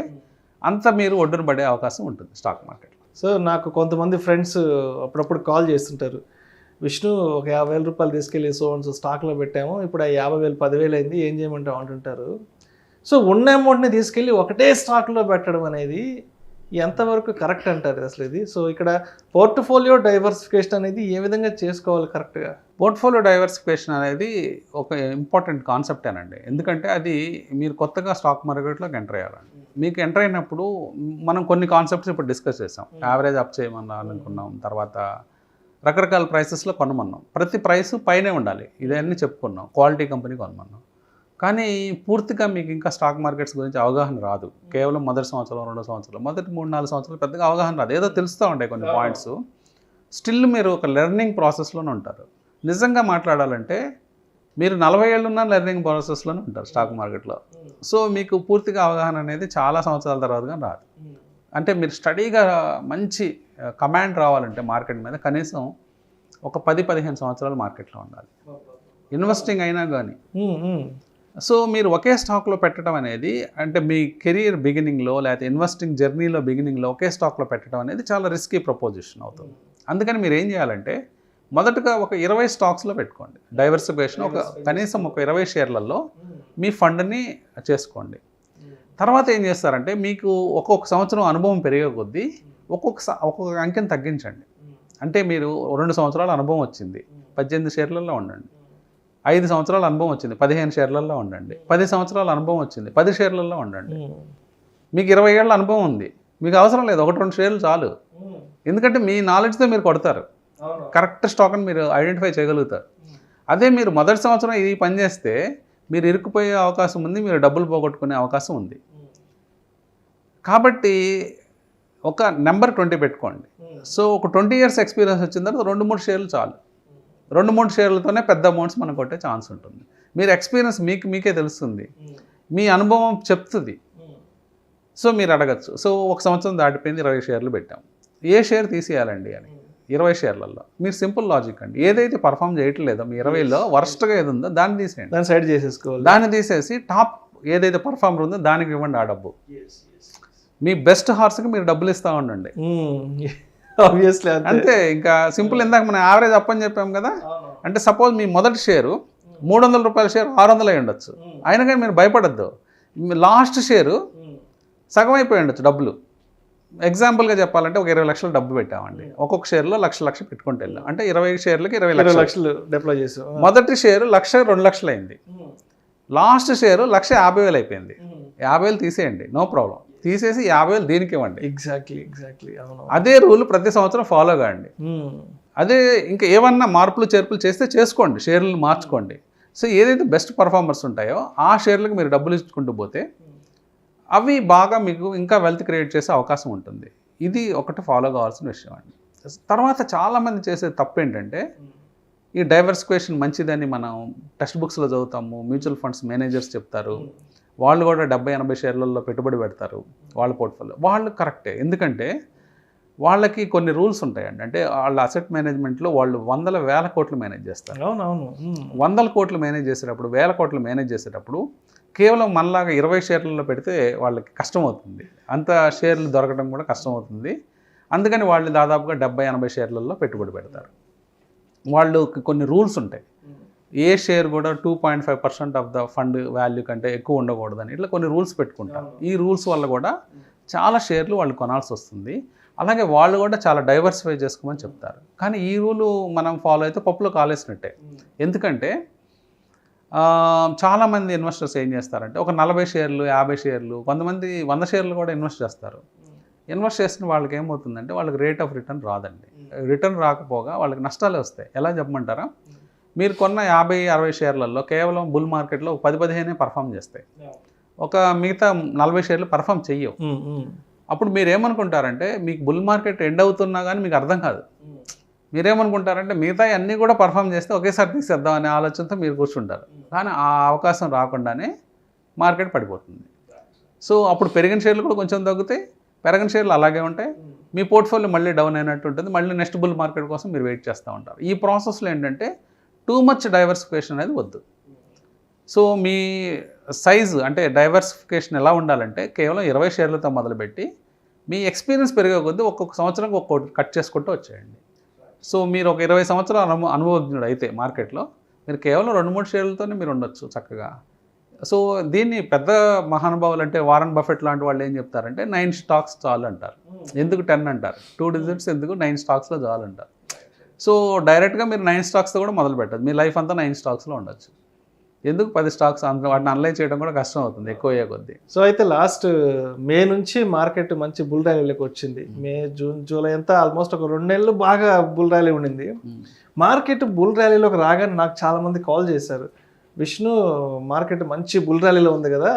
అంత మీరు ఒడ్డున పడే అవకాశం ఉంటుంది స్టాక్ మార్కెట్లో. సో నాకు కొంతమంది ఫ్రెండ్స్ అప్పుడప్పుడు కాల్ చేస్తుంటారు, విష్ణు ఒక 50,000 రూపాయలు తీసుకెళ్ళి స్టాక్లో పెట్టాము, ఇప్పుడు ఆ 50,000 10,000 అయింది, ఏం చేయమంటావు అంటుంటారు. సో ఉన్న అమౌంట్ని తీసుకెళ్ళి ఒకటే స్టాక్లో పెట్టడం అనేది ఎంతవరకు కరెక్ట్ అంటారు అసలు ఇది? సో ఇక్కడ పోర్ట్ఫోలియో డైవర్సిఫికేషన్ అనేది ఏ విధంగా చేసుకోవాలి కరెక్ట్గా? పోర్ట్ఫోలియో డైవర్సిఫికేషన్ అనేది ఒక ఇంపార్టెంట్ కాన్సెప్టేనండి. ఎందుకంటే అది మీరు కొత్తగా స్టాక్ మార్కెట్లోకి ఎంటర్ అయ్యారండి. మీకు ఎంటర్ అయినప్పుడు మనం కొన్ని కాన్సెప్ట్స్ ఇప్పుడు డిస్కస్ చేసాం. యావరేజ్ అప్ చేయమన్నా అనుకున్నాం, తర్వాత రకరకాల ప్రైసెస్లో కొనమన్నాం. ప్రతి ప్రైస్ పైనే ఉండాలి, ఇదన్నీ చెప్పుకున్నాం. క్వాలిటీ కంపెనీ కొనమన్నాం. కానీ పూర్తిగా మీకు ఇంకా స్టాక్ మార్కెట్స్ గురించి అవగాహన రాదు. కేవలం మొదటి సంవత్సరం, రెండో సంవత్సరం, మొదటి 3-4 సంవత్సరాలు పెద్దగా అవగాహన రాదు. ఏదో తెలుస్తూ ఉంటాయి కొన్ని పాయింట్స్. స్టిల్ మీరు ఒక లెర్నింగ్ ప్రాసెస్లోనే ఉంటారు. నిజంగా మాట్లాడాలంటే మీరు 40 ఏళ్ళున్న లెర్నింగ్ ప్రాసెస్లోనే ఉంటారు స్టాక్ మార్కెట్లో. సో మీకు పూర్తిగా అవగాహన అనేది చాలా సంవత్సరాల తర్వాతగా రాదు. అంటే మీరు స్టడీగా మంచి కమాండ్ రావాలంటే మార్కెట్ మీద కనీసం ఒక 10-15 సంవత్సరాలు మార్కెట్లో ఉండాలి, ఇన్వెస్టింగ్ అయినా కానీ. సో మీరు ఒకే స్టాక్లో పెట్టడం అనేది, అంటే మీ కెరీర్ బిగినింగ్లో లేకపోతే ఇన్వెస్టింగ్ జర్నీలో బిగినింగ్లో ఒకే స్టాక్లో పెట్టడం అనేది చాలా రిస్కీ ప్రపోజిషన్ అవుతుంది. అందుకని మీరు ఏం చేయాలంటే మొదటగా ఒక 20 స్టాక్స్లో పెట్టుకోండి డైవర్సిఫికేషన్. కనీసం ఒక 20 షేర్లలో మీ ఫండ్ని చేసుకోండి. తర్వాత ఏం చేస్తారంటే మీకు ఒక్కొక్క సంవత్సరం అనుభవం పెరిగే కొద్దీ ఒక్కొక్క అంకెని తగ్గించండి. అంటే మీరు 2 సంవత్సరాల అనుభవం వచ్చింది, 18 షేర్లలో ఉండండి. 5 సంవత్సరాల అనుభవం వచ్చింది, 15 షేర్లలో ఉండండి. 10 సంవత్సరాల అనుభవం వచ్చింది, 10 షేర్లలో ఉండండి. మీకు 20 ఏళ్ళ అనుభవం ఉంది, మీకు అవసరం లేదు, 1-2 షేర్లు చాలు. ఎందుకంటే మీ నాలెడ్జ్తో మీరు కొడతారు, కరెక్ట్ స్టాక్ అని మీరు ఐడెంటిఫై చేయగలుగుతారు. అదే మీరు మొదటి సంవత్సరం ఇది పని చేస్తే మీరు ఇరుక్కుపోయే అవకాశం ఉంది, మీరు డబ్బులు పోగొట్టుకునే అవకాశం ఉంది. కాబట్టి ఒక నెంబర్ 20 పెట్టుకోండి. సో ఒక 20 ఇయర్స్ ఎక్స్పీరియన్స్ వచ్చిన తర్వాత 2-3 షేర్లు చాలు. 2-3 షేర్లతోనే పెద్ద అమౌంట్స్ మనం కొట్టే ఛాన్స్ ఉంటుంది. మీరు ఎక్స్పీరియన్స్ మీకే తెలుస్తుంది, మీ అనుభవం చెప్తుంది. సో మీరు అడగచ్చు, సో ఒక సంవత్సరం దాటిపోయింది, 20 షేర్లు పెట్టాం, ఏ షేర్ తీసేయాలండి అని. 20 షేర్లలో మీరు సింపుల్ లాజిక్ అండి, ఏదైతే పర్ఫామ్ చేయట్లేదో మీ 20లో వర్స్ట్గా ఏది ఉందో దాన్ని తీసేయండి, దాన్ని సైడ్ చేసేసుకోవాలి. దాన్ని తీసేసి టాప్ ఏదైతే పర్ఫార్మర్ ఉందో దానికి ఇవ్వండి ఆ డబ్బు. మీ బెస్ట్ హార్స్కి మీరు డబ్బులు ఇస్తూ ఉండండి. ఆబ్వియస్లీ అంతే, ఇంకా సింపుల్. ఇందాక మనం యావరేజ్ అప్ అని చెప్పాం కదా, అంటే సపోజ్ మీ మొదటి షేరు 300 రూపాయల షేర్ 600 అయి ఉండొచ్చు, అయినా కానీ మీరు భయపడద్దు. లాస్ట్ షేరు సగం అయిపోయి ఉండొచ్చు డబ్బులు. ఎగ్జాంపుల్గా చెప్పాలంటే ఒక 20 లక్షలు డబ్బు పెట్టామండి, ఒక్కొక్క షేర్లో లక్ష పెట్టుకుంటూ వెళ్ళాం, అంటే 20 షేర్లకి 20 లక్షలు డిప్లాయ్ చేసాం. మొదటి షేరు 2 లక్షలు అయింది, లాస్ట్ షేరు 1,50,000 అయిపోయింది. 50,000 తీసేయండి, నో ప్రాబ్లం, తీసేసి 50,000 దీనికి ఇవ్వండి. ఎగ్జాక్ట్లీ అవును. అదే రూల్ ప్రతి సంవత్సరం ఫాలో కాండి. అదే ఇంకా ఏమన్నా మార్పులు చేర్పులు చేస్తే చేసుకోండి, షేర్లు మార్చుకోండి. సో ఏదైతే బెస్ట్ పర్ఫార్మర్స్ ఉంటాయో ఆ షేర్లకు మీరు డబ్బులు ఇచ్చుకుంటూ పోతే అవి బాగా మీకు ఇంకా వెల్త్ క్రియేట్ చేసే అవకాశం ఉంటుంది. ఇది ఒకటి ఫాలో కావాల్సిన విషయం అండి. తర్వాత చాలామంది చేసే తప్పు ఏంటంటే, ఈ డైవర్సిఫికేషన్ మంచిదని మనం టెక్స్ట్ బుక్స్లో చదువుతాము, మ్యూచువల్ ఫండ్స్ మేనేజర్స్ చెప్తారు, వాళ్ళు కూడా 70-80 షేర్లలో పెట్టుబడి పెడతారు వాళ్ళ పోర్ట్ఫోలియో. వాళ్ళు కరెక్టే, ఎందుకంటే వాళ్ళకి కొన్ని రూల్స్ ఉంటాయండి. అంటే వాళ్ళ అసెట్ మేనేజ్మెంట్లో వాళ్ళు 100,000 కోట్లు మేనేజ్ చేస్తారు. అవునవును. 100 కోట్లు మేనేజ్ చేసేటప్పుడు, 1000 కోట్లు మేనేజ్ చేసేటప్పుడు కేవలం మనలాగా 20 షేర్లలో పెడితే వాళ్ళకి కష్టం అవుతుంది, అంత షేర్లు దొరకడం కూడా కష్టం అవుతుంది. అందుకని వాళ్ళు దాదాపుగా 70-80 షేర్లలో పెట్టుబడి పెడతారు. వాళ్ళు కొన్ని రూల్స్ ఉంటాయి, ఏ షేర్ కూడా 2.5% ఆఫ్ ద ఫండ్ వాల్యూ కంటే ఎక్కువ ఉండకూడదని, ఇట్లా కొన్ని రూల్స్ పెట్టుకుంటారు. ఈ రూల్స్ వల్ల కూడా చాలా షేర్లు వాళ్ళు కొనాల్సి వస్తుంది. అలాగే వాళ్ళు కూడా చాలా డైవర్సిఫై చేసుకోమని చెప్తారు. కానీ ఈ రూలు మనం ఫాలో అయితే పప్పులో కాలేసినట్టే. ఎందుకంటే చాలామంది ఇన్వెస్టర్స్ ఏం చేస్తారంటే ఒక 40 షేర్లు 50 షేర్లు కొంతమంది 100 షేర్లు కూడా ఇన్వెస్ట్ చేస్తారు. ఇన్వెస్ట్ చేసిన వాళ్ళకి ఏమవుతుందంటే వాళ్ళకి రేట్ ఆఫ్ రిటర్న్ రాదండి. రిటర్న్ రాకపోగా వాళ్ళకి నష్టాలే వస్తాయి. ఎలా చెప్పమంటారా, మీరు కొన్న 50-60 షేర్లలో కేవలం బుల్ మార్కెట్లో 10-15 పర్ఫామ్ చేస్తాయి, ఒక మిగతా 40 షేర్లు పర్ఫామ్ చెయ్యవు. అప్పుడు మీరు ఏమనుకుంటారంటే మీకు బుల్ మార్కెట్ ఎండ్ అవుతున్నా కానీ మీకు అర్థం కాదు. మీరేమనుకుంటారంటే మిగతా అన్నీ కూడా పర్ఫామ్ చేస్తే ఒకేసారి తీసేద్దాం అనే ఆలోచనతో మీరు కూర్చుంటారు. కానీ ఆ అవకాశం రాకుండానే మార్కెట్ పడిపోతుంది. సో అప్పుడు పెరిగిన షేర్లు కూడా కొంచెం తగ్గుతాయి, పెరగని షేర్లు అలాగే ఉంటాయి, మీ పోర్ట్ఫోలియో మళ్ళీ డౌన్ అయినట్టు ఉంటుంది. మళ్ళీ నెక్స్ట్ బుల్ మార్కెట్ కోసం మీరు వెయిట్ చేస్తూ ఉంటారు. ఈ ప్రాసెస్లో ఏంటంటే టూ మచ్ డైవర్సిఫికేషన్ అనేది వద్దు. సో మీ సైజు అంటే డైవర్సిఫికేషన్ ఎలా ఉండాలంటే కేవలం 20 షేర్లతో మొదలుపెట్టి మీ ఎక్స్పీరియన్స్ పెరిగే కొద్దీ ఒక్కొక్క సంవత్సరానికి ఒక్కొక్కటి కట్ చేసుకుంటూ వచ్చేయండి. సో మీరు ఒక 20 సంవత్సరాల అనుభవజ్ఞుడు అయితే మార్కెట్లో మీరు కేవలం 2-3 షేర్లతోనే మీరు ఉండొచ్చు చక్కగా. సో దీన్ని పెద్ద మహానుభావులు అంటే వారన్ బఫెట్ లాంటి వాళ్ళు ఏం చెప్తారంటే 9 స్టాక్స్ చాలు అంటారు. ఎందుకు 10 అంటారు, 2 డిజిట్స్ ఎందుకు, 9 స్టాక్స్లో చాలు అంటారు. సో డైరెక్ట్గా మీరు 9 స్టాక్స్తో కూడా మొదలు పెట్టదు, మీ లైఫ్ అంతా 9 స్టాక్స్లో ఉండొచ్చు. ఎందుకు 10 స్టాక్స్ వాటిని అనలైజ్ చేయడం కూడా కష్టం అవుతుంది ఎక్కువ అయ్యే కొద్దీ. సో అయితే లాస్ట్ మే నుంచి మార్కెట్ మంచి బుల్ ర్యాలీలోకి వచ్చింది. మే, జూన్, జూలై అంతా ఆల్మోస్ట్ ఒక 2 నెలలు బాగా బుల్ ర్యాలీ ఉండింది. మార్కెట్ బుల్ ర్యాలీలోకి రాగానే నాకు చాలామంది కాల్ చేశారు, విష్ణు మార్కెట్ మంచి బుల్ ర్యాలీలో ఉంది కదా,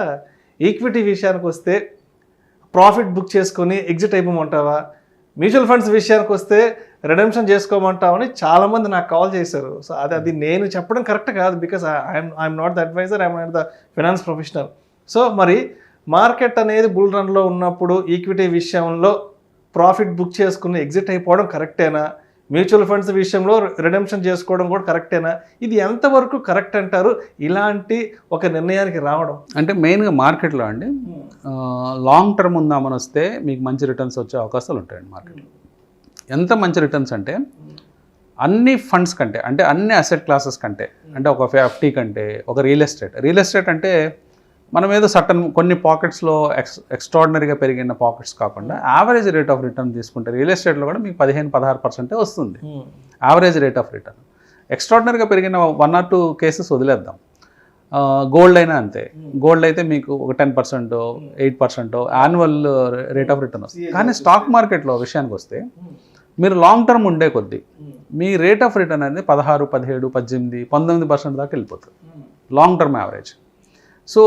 ఈక్విటీ విషయానికి వస్తే ప్రాఫిట్ బుక్ చేసుకొని ఎగ్జిట్ అయిపోమంటావా, మ్యూచువల్ ఫండ్స్ విషయానికి వస్తే రిడెంప్షన్ చేసుకోమంటామని చాలామంది నాకు కాల్ చేశారు. సో అది నేను చెప్పడం కరెక్ట్ కాదు, because I'm not the adviser, I'm not the finance professional. So మరి మార్కెట్ అనేది బుల్ రన్లో ఉన్నప్పుడు ఈక్విటీ విషయంలో ప్రాఫిట్ బుక్ చేసుకుని ఎగ్జిట్ అయిపోవడం కరెక్టేనా, మ్యూచువల్ ఫండ్స్ విషయంలో రిడెంప్షన్ చేసుకోవడం కూడా కరెక్టేనా, ఇది ఎంతవరకు కరెక్ట్ అంటారు ఇలాంటి ఒక నిర్ణయానికి రావడం? అంటే మెయిన్గా మార్కెట్లో అండి లాంగ్ టర్మ్ ఉందామని వస్తే మీకు మంచి రిటర్న్స్ వచ్చే అవకాశాలు ఉంటాయండి మార్కెట్లో. ఎంత మంచి రిటర్న్స్ అంటే అన్ని ఫండ్స్ కంటే, అంటే అన్ని అసెట్ క్లాసెస్ కంటే, అంటే ఒక FD కంటే, ఒక రియల్ ఎస్టేట్ అంటే మనం ఏదో సర్టన్ కొన్ని పాకెట్స్లో ఎక్స్ట్రాడినరీగా పెరిగిన పాకెట్స్ కాకుండా యావరేజ్ రేట్ ఆఫ్ రిటర్న్ తీసుకుంటే రియల్ ఎస్టేట్లో కూడా మీకు 15-16% వస్తుంది యావరేజ్ రేట్ ఆఫ్ రిటర్న్. ఎక్స్ట్రాడినరీగా పెరిగిన 1 or 2 కేసెస్ వదిలేద్దాం. గోల్డ్ అయినా అంతే. గోల్డ్ అయితే మీకు ఒక 10%, 8% యాన్యువల్ రేట్ ఆఫ్ రిటర్న్ వస్తుంది. కానీ స్టాక్ మార్కెట్లో విషయానికి వస్తే మీరు లాంగ్ టర్మ్ ఉండే కొద్దీ మీ రేట్ ఆఫ్ రిటర్న్ అనేది 16, 17, 18, 19% దాకా వెళ్ళిపోతుంది long term average. So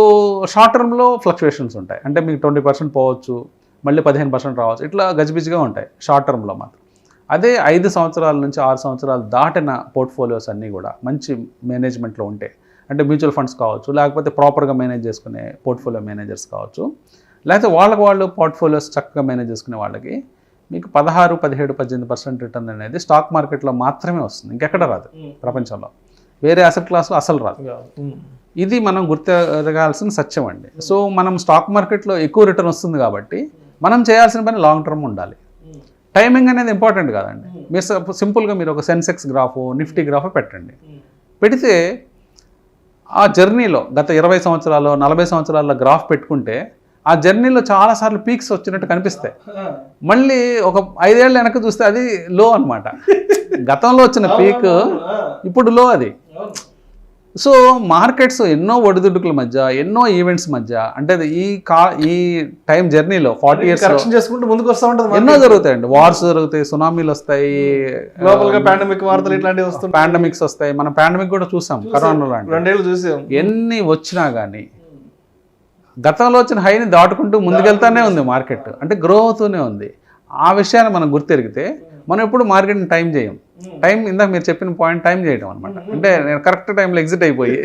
short టర్మ్లో ఫ్లక్చుయేషన్స్ ఉంటాయి. అంటే మీకు 20% పోవచ్చు, మళ్ళీ 15% రావచ్చు, ఇట్లా గజిబిజిగా ఉంటాయి షార్ట్ టర్మ్లో మాత్రం. అదే 5 సంవత్సరాల నుంచి 6 సంవత్సరాలు దాటిన పోర్ట్ఫోలియోస్ అన్నీ కూడా మంచి మేనేజ్మెంట్లో ఉంటాయి. అంటే మ్యూచువల్ ఫండ్స్ కావచ్చు, లేకపోతే ప్రాపర్గా మేనేజ్ చేసుకునే పోర్ట్ఫోలియో మేనేజర్స్ కావచ్చు, లేకపోతే వాళ్ళు పోర్ట్ఫోలియోస్ చక్కగా మేనేజ్ చేసుకునే వాళ్ళకి మీకు 16, 17, 18% రిటర్న్ అనేది స్టాక్ మార్కెట్లో మాత్రమే వస్తుంది, ఇంకెక్కడ రాదు ప్రపంచంలో. వేరే అసెట్ క్లాస్లో అసలు రాదు. ఇది మనం గుర్తిరగాల్సిన సత్యం అండి. సో మనం స్టాక్ మార్కెట్లో ఎక్కువ రిటర్న్ వస్తుంది కాబట్టి మనం చేయాల్సిన పని లాంగ్ టర్మ్ ఉండాలి. టైమింగ్ అనేది ఇంపార్టెంట్ కాదండి. మీరు సింపుల్గా మీరు ఒక సెన్సెక్స్ గ్రాఫ్, నిఫ్టీ గ్రాఫ్ పెట్టండి. పెడితే ఆ జర్నీలో గత 20 సంవత్సరాలు 40 సంవత్సరాల గ్రాఫ్ పెట్టుకుంటే ఆ జర్నీలో చాలాసార్లు పీక్స్ వచ్చినట్టు కనిపిస్తాయి. మళ్ళీ ఒక 5 ఏళ్ళ వెనక్కి చూస్తే అది లో అనమాట. గతంలో వచ్చిన పీక్ ఇప్పుడు లో అది. సో మార్కెట్స్ ఎన్నో ఒడిదుడుకుల మధ్య, ఎన్నో ఈవెంట్స్ మధ్య, అంటే అది ఈ టైం జర్నీలో 40 years చేసుకుంటూ ముందుకు వస్తూ ఉంటుంది. ఎన్నో జరుగుతాయండి. వార్స్ జరుగుతాయి, సునామీలు వస్తాయి, పాండమిక్ వార్తలు ఇట్లాంటివి వస్తాయి, పాండమిక్స్ వస్తాయి. మనం పాండమిక్ కూడా చూసాం, కరోనా లాంటి 2 ఏళ్ళు చూసాం. ఎన్ని వచ్చినా కానీ గతంలో వచ్చిన హైని దాటుకుంటూ ముందుకెళ్తానే ఉంది మార్కెట్, అంటే గ్రో అవుతూనే ఉంది. ఆ విషయాన్ని మనం గుర్తెరిగితే మనం ఎప్పుడు మార్కెట్ని టైం చేయం. టైం ఇందాక మీరు చెప్పిన పాయింట్ టైం చేయడం అనమాట. అంటే నేను కరెక్ట్ టైంలో ఎగ్జిట్ అయిపోయి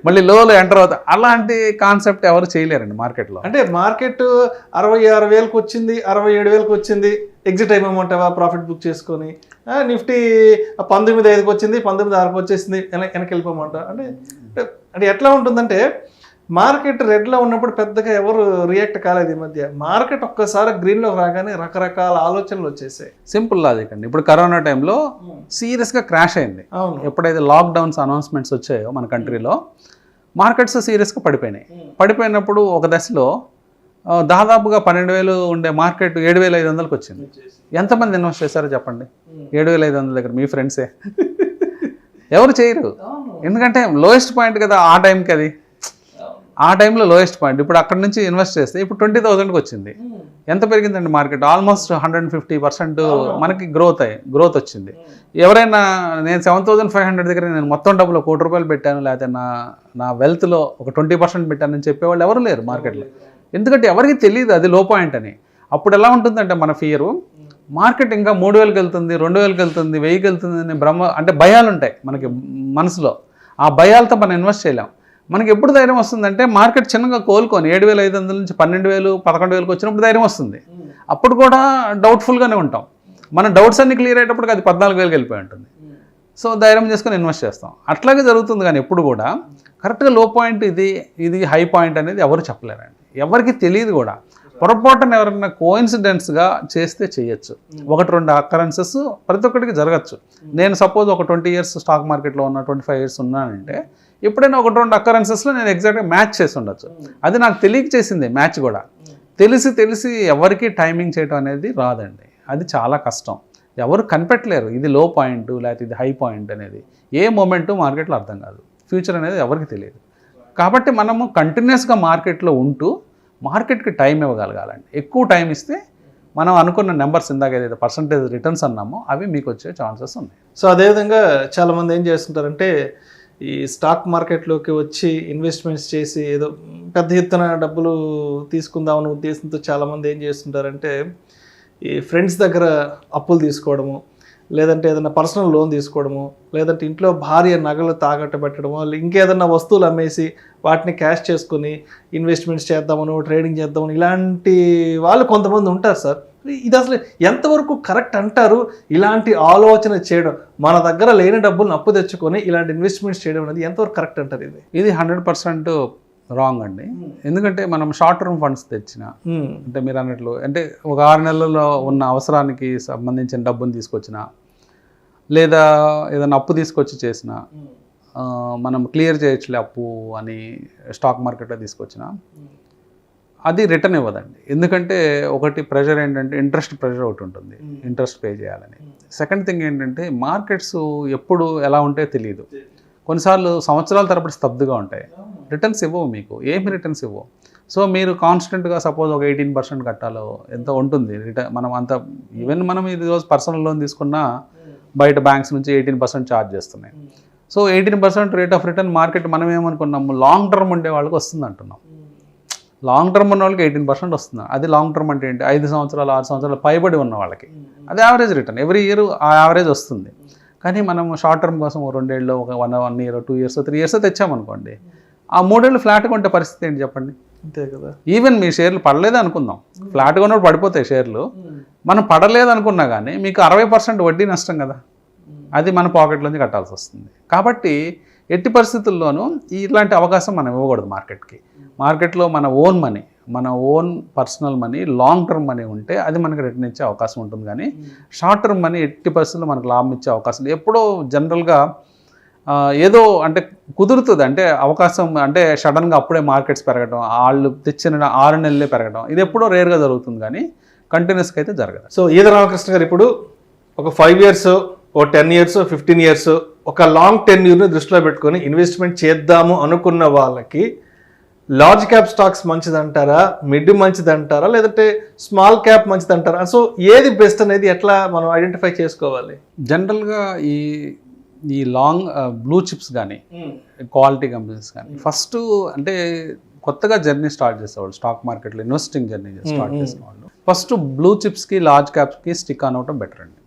మళ్ళీ లోలో ఎంటర్ అవుతా, అలాంటి కాన్సెప్ట్ ఎవరు చేయలేరండి మార్కెట్లో. అంటే మార్కెట్ 66,000కి వచ్చింది, 67,000కి వచ్చింది, ఎగ్జిట్ అయిపోమంటావా ప్రాఫిట్ బుక్ చేసుకొని. నిఫ్టీ 19,500కి వచ్చింది, 19,600కి వచ్చేసింది, వెనక్కి వెళ్ళిపోమంట. అంటే ఎట్లా ఉంటుందంటే మార్కెట్ రెడ్లో ఉన్నప్పుడు పెద్దగా ఎవరు రియాక్ట్ కాలేదు. ఈ మధ్య మార్కెట్ ఒక్కసారి గ్రీన్లోకి రాగానే రకరకాల ఆలోచనలు వచ్చేసాయి. సింపుల్ లాజిక్ అండి. ఇప్పుడు కరోనా టైంలో సీరియస్గా క్రాష్ అయింది. ఎప్పుడైతే లాక్డౌన్స్ అనౌన్స్మెంట్స్ వచ్చాయో మన కంట్రీలో మార్కెట్స్ సీరియస్గా పడిపోయినాయి. పడిపోయినప్పుడు ఒక దశలో దాదాపుగా 12,000 ఉండే మార్కెట్ 7,500కి వచ్చింది. ఎంతమంది ఇన్వెస్ట్ చేశారో చెప్పండి 7,500 దగ్గర? మీ ఫ్రెండ్సే. ఎవరు చేయరు, ఎందుకంటే లోయెస్ట్ పాయింట్ కదా ఆ టైంకి. అది ఆ టైంలో లోయెస్ట్ పాయింట్. ఇప్పుడు అక్కడ నుంచి ఇన్వెస్ట్ చేస్తే ఇప్పుడు 20,000కి వచ్చింది. ఎంత పెరిగిందండి మార్కెట్? ఆల్మోస్ట్ 150% మనకి గ్రోత్ వచ్చింది. ఎవరైనా నేను 7,500 దగ్గర నేను మొత్తం డబ్బులు 1 కోటి రూపాయలు పెట్టాను, లేకపోతే నా వెల్త్లో ఒక 20% పెట్టానని చెప్పేవాళ్ళు ఎవరు లేరు మార్కెట్లో. ఎందుకంటే ఎవరికి తెలియదు అది లో పాయింట్ అని. అప్పుడు ఎలా ఉంటుందంటే మన ఫియరు, మార్కెట్ ఇంకా 3,000కి వెళ్తుంది, 2,000కి వెళ్తుంది, 1,000కి వెళ్తుంది అని అంటే భయాలు ఉంటాయి మనకి మనసులో. ఆ భయాలతో మనం ఇన్వెస్ట్ చేయలేం. మనకి ఎప్పుడు ధైర్యం వస్తుందంటే మార్కెట్ చిన్నగా కోలుకొని 7,500 నుంచి 12,000, 11,000కి వచ్చినప్పుడు ధైర్యం వస్తుంది. అప్పుడు కూడా డౌట్ఫుల్గానే ఉంటాం. మన డౌట్స్ అన్ని క్లియర్ అయ్యేటప్పుడు అది 14,000కి వెళ్ళిపోయి ఉంటుంది. సో ధైర్యం చేసుకొని ఇన్వెస్ట్ చేస్తాం. అట్లాగే జరుగుతుంది. కానీ ఎప్పుడు కూడా కరెక్ట్గా లో పాయింట్ ఇది హై పాయింట్ అనేది ఎవరు చెప్పలేరండి. ఎవరికి తెలియదు కూడా. పొరపాటున ఎవరైనా కోఇన్సిడెంట్స్గా చేస్తే చేయొచ్చు. 1-2 అకరెన్సెస్ ప్రతి ఒక్కటికి జరగచ్చు. నేను సపోజ్ ఒక 20 years స్టాక్ మార్కెట్లో ఉన్న 25 years ఉన్నానంటే ఎప్పుడైనా 1-2 అకరెన్సెస్లో నేను ఎగ్జాక్ట్గా మ్యాచ్ చేసి ఉండొచ్చు. అది నాకు తెలియక చేసింది మ్యాచ్ కూడా. తెలిసి ఎవరికి టైమింగ్ చేయడం అనేది రాదండి. అది చాలా కష్టం. ఎవరు కనిపెట్టలేరు ఇది లో పాయింట్ లేకపోతే ఇది హై పాయింట్ అనేది. ఏ మూమెంటు మార్కెట్లో అర్థం కాదు. ఫ్యూచర్ అనేది ఎవరికి తెలియదు. కాబట్టి మనము కంటిన్యూస్గా మార్కెట్లో ఉంటూ మార్కెట్కి టైం ఇవ్వగలగాలండి. ఎక్కువ టైం ఇస్తే మనం అనుకున్న నెంబర్స్ ఇందాక ఏదైతే పర్సంటేజ్ రిటర్న్స్ అన్నామో అవి మీకు వచ్చే ఛాన్సెస్ ఉన్నాయి. సో అదేవిధంగా చాలామంది ఏం చేస్తుంటారంటే ఈ స్టాక్ మార్కెట్లోకి వచ్చి ఇన్వెస్ట్మెంట్స్ చేసి ఏదో పెద్ద ఎత్తున డబ్బులు తీసుకుందామనే ఉద్దేశంతో చాలామంది ఏం చేస్తుంటారంటే ఈ ఫ్రెండ్స్ దగ్గర అప్పులు తీసుకోవడము, లేదంటే ఏదైనా పర్సనల్ లోన్ తీసుకోవడము, లేదంటే ఇంట్లో భార్య నగలు తాకట్టు పెట్టడము, ఇంకేదన్నా వస్తువులు అమ్మేసి వాటిని క్యాష్ చేసుకొని ఇన్వెస్ట్మెంట్స్ చేద్దామను, ట్రేడింగ్ చేద్దామని ఇలాంటి వాళ్ళు కొంతమంది ఉంటారు సార్. ఇది అసలు ఎంతవరకు కరెక్ట్ అంటారు? ఇలాంటి ఆలోచన చేయడం, మన దగ్గర లేని డబ్బులను అప్పు తెచ్చుకొని ఇలాంటి ఇన్వెస్ట్మెంట్స్ చేయడం అనేది ఎంతవరకు కరెక్ట్ అంటారు? ఇది 100% రాంగ్ అండి. ఎందుకంటే మనం షార్ట్ టర్మ్ ఫండ్స్ తెచ్చిన అంటే మీరు అన్నట్లు అంటే ఒక 6 నెలల్లో ఉన్న అవసరానికి సంబంధించిన డబ్బుని తీసుకొచ్చిన, లేదా ఏదైనా అప్పు తీసుకొచ్చి చేసిన, మనం క్లియర్ చేయొచ్చులే అప్పు అని స్టాక్ మార్కెట్లో తీసుకొచ్చిన, అది రిటర్న్ ఇవ్వదండి. ఎందుకంటే ఒకటి ప్రెషర్ ఏంటంటే ఇంట్రెస్ట్ ప్రెషర్ ఒకటి ఉంటుంది, ఇంట్రెస్ట్ పే చేయాలని. సెకండ్ థింగ్ ఏంటంటే మార్కెట్స్ ఎప్పుడు ఎలా ఉంటాయో తెలియదు. కొన్నిసార్లు సంవత్సరాల తరబడి స్తబ్దుగా ఉంటాయి, రిటర్న్స్ ఇవ్వవు, మీకు ఏమి రిటర్న్స్ ఇవ్వవు. సో మీరు కాన్స్టెంట్గా సపోజ్ ఒక 18% కట్టాలో ఎంత ఉంటుంది రిటర్న్. మనం అంత ఈవెన్ మనం ఈరోజు పర్సనల్ లోన్ తీసుకున్నా బయట బ్యాంక్స్ నుంచి 18% ఛార్జ్ చేస్తున్నాయి. So 18% rate of return market మనం ఏమనుకున్నాము లాంగ్ టర్మ్ ఉండే వాళ్ళకి వస్తుంది అంటున్నాం. లాంగ్ టర్మ్ ఉన్న వాళ్ళకి 18% వస్తుంది. అది లాంగ్ టర్మ్ అంటే ఏంటి, 5 సంవత్సరాలు 6 సంవత్సరాలు పైబడి ఉన్న వాళ్ళకి అది యావరేజ్ రిటర్న్, ఎవ్రీ ఇయర్ ఆ యావరేజ్ వస్తుంది. కానీ మనం షార్ట్ టర్మ్ కోసం 2 ఏళ్ళు ఒక 1 ఇయర్ 2 ఇయర్స్ 3 ఇయర్స్ తెచ్చామనుకోండి, ఆ 3 ఏళ్ళు ఫ్లాట్గా ఉంటే పరిస్థితి ఏంటి చెప్పండి. అంతే కదా. ఈవెన్ మీ షేర్లు పడలేదు అనుకుందాం, ఫ్లాట్గా ఉన్నప్పుడు పడిపోతాయి షేర్లు. మనం పడలేదు అనుకున్నా కానీ మీకు 60% వడ్డీ నష్టం కదా, అది మన పాకెట్లోంచి కట్టాల్సి వస్తుంది. కాబట్టి ఎట్టి పరిస్థితుల్లోనూ ఇలాంటి అవకాశం మనం ఇవ్వకూడదు మార్కెట్కి. మార్కెట్లో మన ఓన్ మనీ, మన own personal money, long term money ఉంటే అది మనకి రిటర్న్ ఇచ్చే అవకాశం ఉంటుంది. కానీ షార్ట్ టర్మ్ మనీ ఎట్టి పరిస్థితుల్లో మనకు లాభం ఇచ్చే అవకాశం ఎప్పుడో జనరల్గా ఏదో అంటే కుదురుతుంది, అంటే అవకాశం అంటే సడన్గా అప్పుడే మార్కెట్స్ పెరగడం, వాళ్ళు తెచ్చిన 6 నెలలే పెరగడం, ఇది ఎప్పుడో రేర్గా జరుగుతుంది కానీ కంటిన్యూస్గా అయితే జరగదు. సో ఈద రామకృష్ణ గారు ఇప్పుడు ఒక 5 ఇయర్స్, ఓ 10 ఇయర్స్, 15 ఇయర్స్ ఒక లాంగ్ టెన్యూర్ని దృష్టిలో పెట్టుకొని ఇన్వెస్ట్మెంట్ చేద్దాము అనుకున్న వాళ్ళకి లార్జ్ క్యాప్ స్టాక్స్ మంచిదంటారా, మిడ్ మంచిదంటారా, లేదంటే స్మాల్ క్యాప్ మంచిదంటారా? సో ఏది బెస్ట్ అనేది ఎట్లా మనం ఐడెంటిఫై చేసుకోవాలి? జనరల్గా ఈ లాంగ్ బ్లూ చిప్స్ కానీ క్వాలిటీ కంపెనీస్ కానీ ఫస్ట్ అంటే కొత్తగా జర్నీ స్టార్ట్ చేసేవాళ్ళు, స్టాక్ మార్కెట్లో ఇన్వెస్టింగ్ జర్నీ స్టార్ట్ చేసిన వాళ్ళు ఫస్ట్ బ్లూ చిప్స్కి లార్జ్ క్యాప్స్కి స్టిక్ ఆన్ అవటం బెటర్ అండి.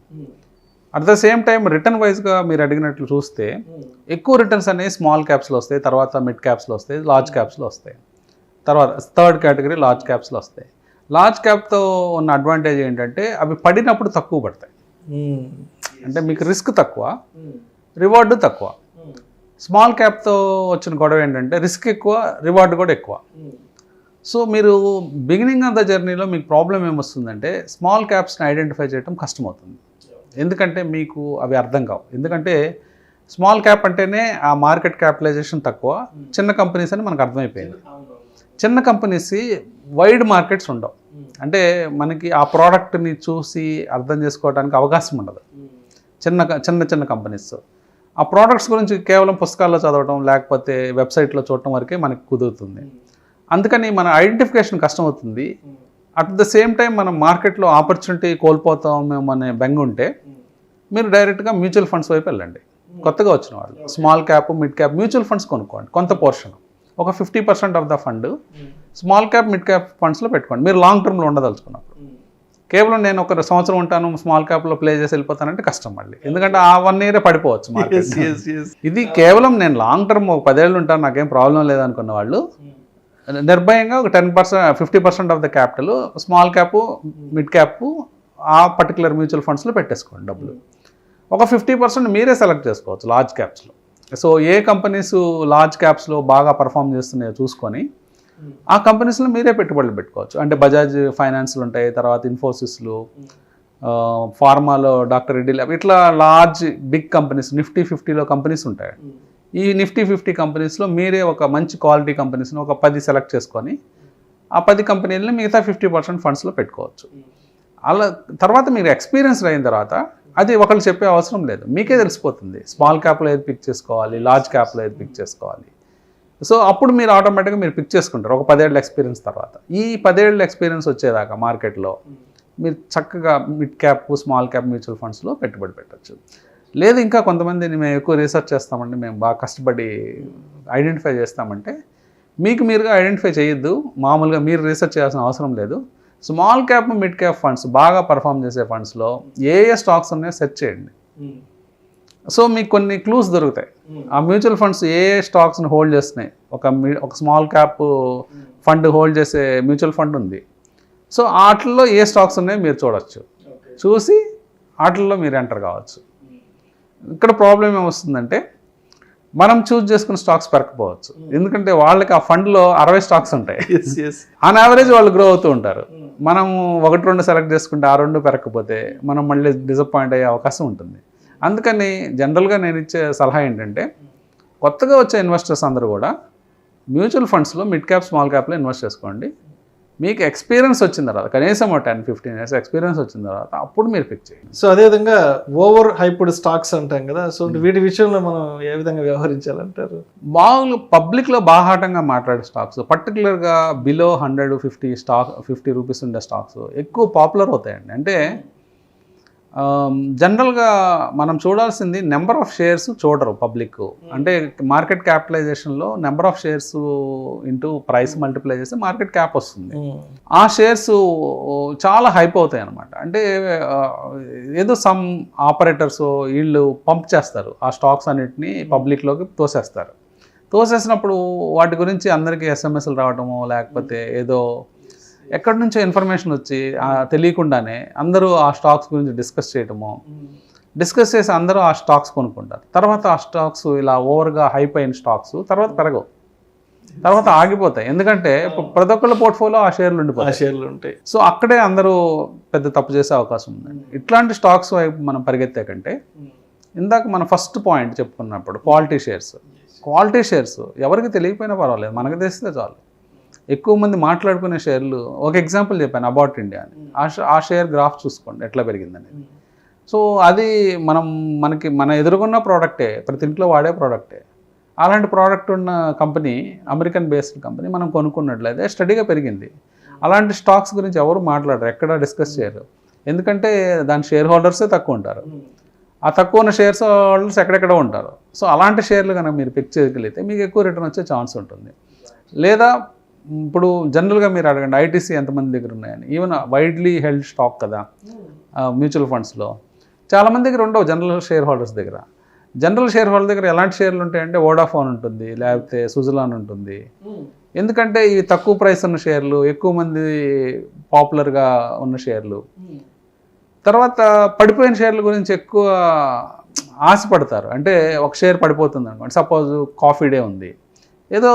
At the same time return వైజ్గా మీరు అడిగినట్లు చూస్తే ఎక్కువ రిటర్న్స్ అనేవి స్మాల్ క్యాప్స్లో వస్తాయి, తర్వాత మిడ్ క్యాప్స్లో వస్తాయి, లార్జ్ క్యాప్స్లో వస్తాయి, తర్వాత థర్డ్ కేటగిరీ లార్జ్ క్యాప్స్లో వస్తాయి. లార్జ్ క్యాప్తో ఉన్న అడ్వాంటేజ్ ఏంటంటే అవి పడినప్పుడు తక్కువ పడతాయి, అంటే మీకు రిస్క్ తక్కువ, రివార్డు తక్కువ. స్మాల్ క్యాప్తో వచ్చిన గొడవ ఏంటంటే రిస్క్ ఎక్కువ, రివార్డు కూడా ఎక్కువ. సో మీరు బిగినింగ్ ఆఫ్ ద జర్నీలో మీకు ప్రాబ్లం ఏమొస్తుందంటే స్మాల్ క్యాప్స్ని ఐడెంటిఫై చేయడం కష్టమవుతుంది. ఎందుకంటే మీకు అవి అర్థం కావు. ఎందుకంటే స్మాల్ క్యాప్ అంటేనే ఆ మార్కెట్ క్యాపిటలైజేషన్ తక్కువ, చిన్న కంపెనీస్ అని మనకు అర్థమైపోయింది. చిన్న కంపెనీస్ వైడ్ మార్కెట్స్ ఉండవు, అంటే మనకి ఆ ప్రోడక్ట్ని చూసి అర్థం చేసుకోవడానికి అవకాశం ఉండదు. చిన్న కంపెనీస్ ఆ ప్రోడక్ట్స్ గురించి కేవలం పుస్తకాల్లో చదవడం లేకపోతే వెబ్సైట్లో చూడటం వరకే మనకి కుదురుతుంది. అందుకని మన ఐడెంటిఫికేషన్ కష్టం అవుతుంది. అట్ ద సేమ్ టైం మనం మార్కెట్లో ఆపర్చునిటీ కోల్పోతాం మేము అనే బెంగ ఉంటే మీరు డైరెక్ట్గా మ్యూచువల్ ఫండ్స్ వైపు వెళ్ళండి. కొత్తగా వచ్చిన వాళ్ళు small cap, mid cap mutual funds కొనుక్కోండి. కొంత పోర్షన్ ఒక 50% of the fund small cap, mid cap ఫండ్స్లో పెట్టుకోండి. మీరు లాంగ్ టర్మ్లో ఉండదలుచుకున్నప్పుడు కేవలం నేను ఒక సంవత్సరం ఉంటాను స్మాల్ క్యాప్లో ప్లే చేసి వెళ్ళిపోతానంటే కష్టం మళ్ళీ, ఎందుకంటే ఆ 1 ఇయరే పడిపోవచ్చు మార్కెట్. ఇది కేవలం నేను లాంగ్ టర్మ్ ఒక 10 ఏళ్ళు ఉంటాను నాకేం ప్రాబ్లం లేదనుకున్న వాళ్ళు నిర్భయంగా ఒక 10%, 50% of the capital small cap, mid cap ఆ పర్టికులర్ మ్యూచువల్ ఫండ్స్లో పెట్టేసుకోండి డబ్బులు. ఒక 50% మీరే సెలెక్ట్ చేసుకోవచ్చు లార్జ్ క్యాప్స్లో. సో ఏ కంపెనీస్ లార్జ్ క్యాప్స్లో బాగా పర్ఫామ్ చేస్తున్నాయో చూసుకొని ఆ కంపెనీస్లో మీరే పెట్టుబడులు పెట్టుకోవచ్చు. అంటే బజాజ్ ఫైనాన్స్లు ఉంటాయి, తర్వాత ఇన్ఫోసిస్లు, ఫార్మాలో డాక్టర్ రెడ్డి ల్యాబ్, ఇట్లా లార్జ్ బిగ్ కంపెనీస్ నిఫ్టీ 50లో కంపెనీస్ ఉంటాయి. ఈ నిఫ్టీ 50 కంపెనీస్లో మీరే ఒక మంచి క్వాలిటీ కంపెనీస్ని ఒక 10 సెలెక్ట్ చేసుకొని ఆ 10 కంపెనీలని మిగతా 50% ఫండ్స్లో పెట్టుకోవచ్చు. అలా తర్వాత మీరు ఎక్స్పీరియన్స్ అయిన తర్వాత అది ఒకళ్ళు చెప్పే అవసరం లేదు, మీకే తెలిసిపోతుంది స్మాల్ క్యాప్లో ఏది పిక్ చేసుకోవాలి, లార్జ్ క్యాప్లో ఏది పిక్ చేసుకోవాలి. సో అప్పుడు మీరు ఆటోమేటిక్గా మీరు పిక్ చేసుకుంటారు ఒక 10 ఏళ్ళ ఎక్స్పీరియన్స్ తర్వాత. ఈ 10 ఏళ్ళ ఎక్స్పీరియన్స్ వచ్చేదాకా మార్కెట్లో మీరు చక్కగా mid cap, small cap mutual ఫండ్స్లో పెట్టుబడి పెట్టచ్చు. లేదు ఇంకా కొంతమంది మేము ఎక్కువ రీసెర్చ్ చేస్తామండి, మేము బాగా కష్టపడి ఐడెంటిఫై చేస్తామంటే మీకు మీరుగా ఐడెంటిఫై చేయొద్దు, మామూలుగా మీరు రీసెర్చ్ చేయాల్సిన అవసరం లేదు. Small cap, mid cap funds బాగా పర్ఫామ్ చేసే ఫండ్స్లో ఏ స్టాక్స్ ఉన్నాయో సెర్చ్ చేయండి. సో మీకు కొన్ని క్లూస్ దొరుకుతాయి. ఆ మ్యూచువల్ ఫండ్స్ ఏ స్టాక్స్ని హోల్డ్ చేస్తున్నాయి, ఒక స్మాల్ క్యాప్ ఫండ్ హోల్డ్ చేసే మ్యూచువల్ ఫండ్ ఉంది. సో వాటిల్లో ఏ స్టాక్స్ ఉన్నాయో మీరు చూడొచ్చు, చూసి వాటిల్లో మీరు ఎంటర్ కావచ్చు. ఇక్కడ ప్రాబ్లం ఏమొస్తుందంటే మనం చూస్ చేసుకున్న స్టాక్స్ పెరగకపోవచ్చు, ఎందుకంటే వాళ్ళకి ఆ ఫండ్లో 60 స్టాక్స్ ఉంటాయి. ఆన్ యావరేజ్ వాళ్ళు గ్రో అవుతూ ఉంటారు. మనం 1-2 సెలెక్ట్ చేసుకుంటే ఆ 2 పెరగకపోతే మనం మళ్ళీ డిసప్పాయింట్ అయ్యే అవకాశం ఉంటుంది. అందుకని జనరల్గా నేను ఇచ్చే సలహా ఏంటంటే కొత్తగా వచ్చే ఇన్వెస్టర్స్ అందరూ కూడా మ్యూచువల్ ఫండ్స్లో మిడ్ క్యాప్, స్మాల్ క్యాప్లో ఇన్వెస్ట్ చేసుకోండి. మీకు ఎక్స్పీరియన్స్ వచ్చిన తర్వాత కనీసం 10-15 years ఎక్స్పీరియన్స్ వచ్చిన తర్వాత అప్పుడు మీరు పిక్ చేయండి. సో అదేవిధంగా ఓవర్ హైప్డ్ స్టాక్స్ అంటాం కదా, సో వీటి విషయంలో మనం ఏ విధంగా వ్యవహరించాలంటారు? పబ్లిక్లో బాహాటంగా మాట్లాడే స్టాక్స్, పర్టికులర్గా బిలో 150 రూపీస్ ఉండే స్టాక్స్ ఎక్కువ పాపులర్ అవుతాయండి. అంటే జనరల్గా మనం చూడాల్సింది నెంబర్ ఆఫ్ షేర్స్ చూడరు పబ్లిక్. అంటే మార్కెట్ క్యాపిటలైజేషన్లో number of shares into price multiply చేస్తే మార్కెట్ క్యాప్ వస్తుంది. ఆ షేర్స్ చాలా హైప్ అవుతాయి అన్నమాట. అంటే ఏదో సమ్ ఆపరేటర్స్ వీళ్ళు పంప్ చేస్తారు ఆ స్టాక్స్ అన్నిటిని పబ్లిక్లోకి తోసేసినప్పుడు వాటి గురించి అందరికీ ఎస్ఎంఎస్లు రావటము, లేకపోతే ఏదో ఎక్కడి నుంచో ఇన్ఫర్మేషన్ వచ్చి తెలియకుండానే అందరూ ఆ స్టాక్స్ గురించి డిస్కస్ చేసి అందరూ ఆ స్టాక్స్ కొనుక్కుంటారు. తర్వాత ఆ స్టాక్స్ ఇలా ఓవర్గా హైప్ అయిన స్టాక్స్ తర్వాత పెరగవు, తర్వాత ఆగిపోతాయి. ఎందుకంటే ప్రతి ఒక్కళ్ళ పోర్ట్ఫోలియో ఆ షేర్లు ఉంటాయి. సో అక్కడే అందరూ పెద్ద తప్పు చేసే అవకాశం ఉందండి. ఇట్లాంటి స్టాక్స్ వైపు మనం పరిగెత్తే కంటే ఇందాక మనం ఫస్ట్ పాయింట్ చెప్పుకున్నప్పుడు క్వాలిటీ షేర్స్ ఎవరికి తెలియకపోయినా పర్వాలేదు, మనకు తెలిస్తే చాలు. ఎక్కువ మంది మాట్లాడుకునే షేర్లు, ఒక ఎగ్జాంపుల్ చెప్పాను అబౌట్ ఇండియా అని. ఆ షేర్ గ్రాఫ్ చూసుకోండి ఎట్లా పెరిగిందని. సో అది మన ఎదుర్కొన్న ప్రోడక్టే, ప్రతి ఇంట్లో వాడే ప్రోడక్టే. అలాంటి ప్రోడక్ట్ ఉన్న కంపెనీ, అమెరికన్ బేస్డ్ కంపెనీ, మనం కొనుక్కున్నట్లయితే స్టడీగా పెరిగింది. అలాంటి స్టాక్స్ గురించి ఎవరు మాట్లాడరు, ఎక్కడ డిస్కస్ చేయరు. ఎందుకంటే దాని షేర్ హోల్డర్సే తక్కువ ఉంటారు. ఆ తక్కువ ఉన్న షేర్స్ హోల్డర్స్ ఎక్కడెక్కడ ఉంటారు. సో అలాంటి షేర్లు కనుక మీరు పిక్ చేయగలిగితే మీకు ఎక్కువ రిటర్న్ వచ్చే ఛాన్స్ ఉంటుంది. లేదా ఇప్పుడు జనరల్గా మీరు అడగండి ఐటీసీ ఎంతమంది దగ్గర ఉన్నాయని. ఈవెన్ వైడ్లీ హెల్డ్ స్టాక్ కదా మ్యూచువల్ ఫండ్స్లో, చాలామంది దగ్గర ఉండవు జనరల్ షేర్ హోల్డర్స్ దగ్గర. జనరల్ షేర్ హోల్డర్ దగ్గర ఎలాంటి షేర్లు ఉంటాయంటే వోడాఫోన్ ఉంటుంది, లేకపోతే సుజలాన్ ఉంటుంది. ఎందుకంటే ఈ తక్కువ ప్రైస్ ఉన్న షేర్లు, ఎక్కువ మంది పాపులర్గా ఉన్న షేర్లు. తర్వాత పడిపోయిన షేర్ల గురించి ఎక్కువ ఆశపడతారు. అంటే ఒక షేర్ పడిపోతుంది అనుకోండి, సపోజ్ కాఫీ డే ఉంది, ఏదో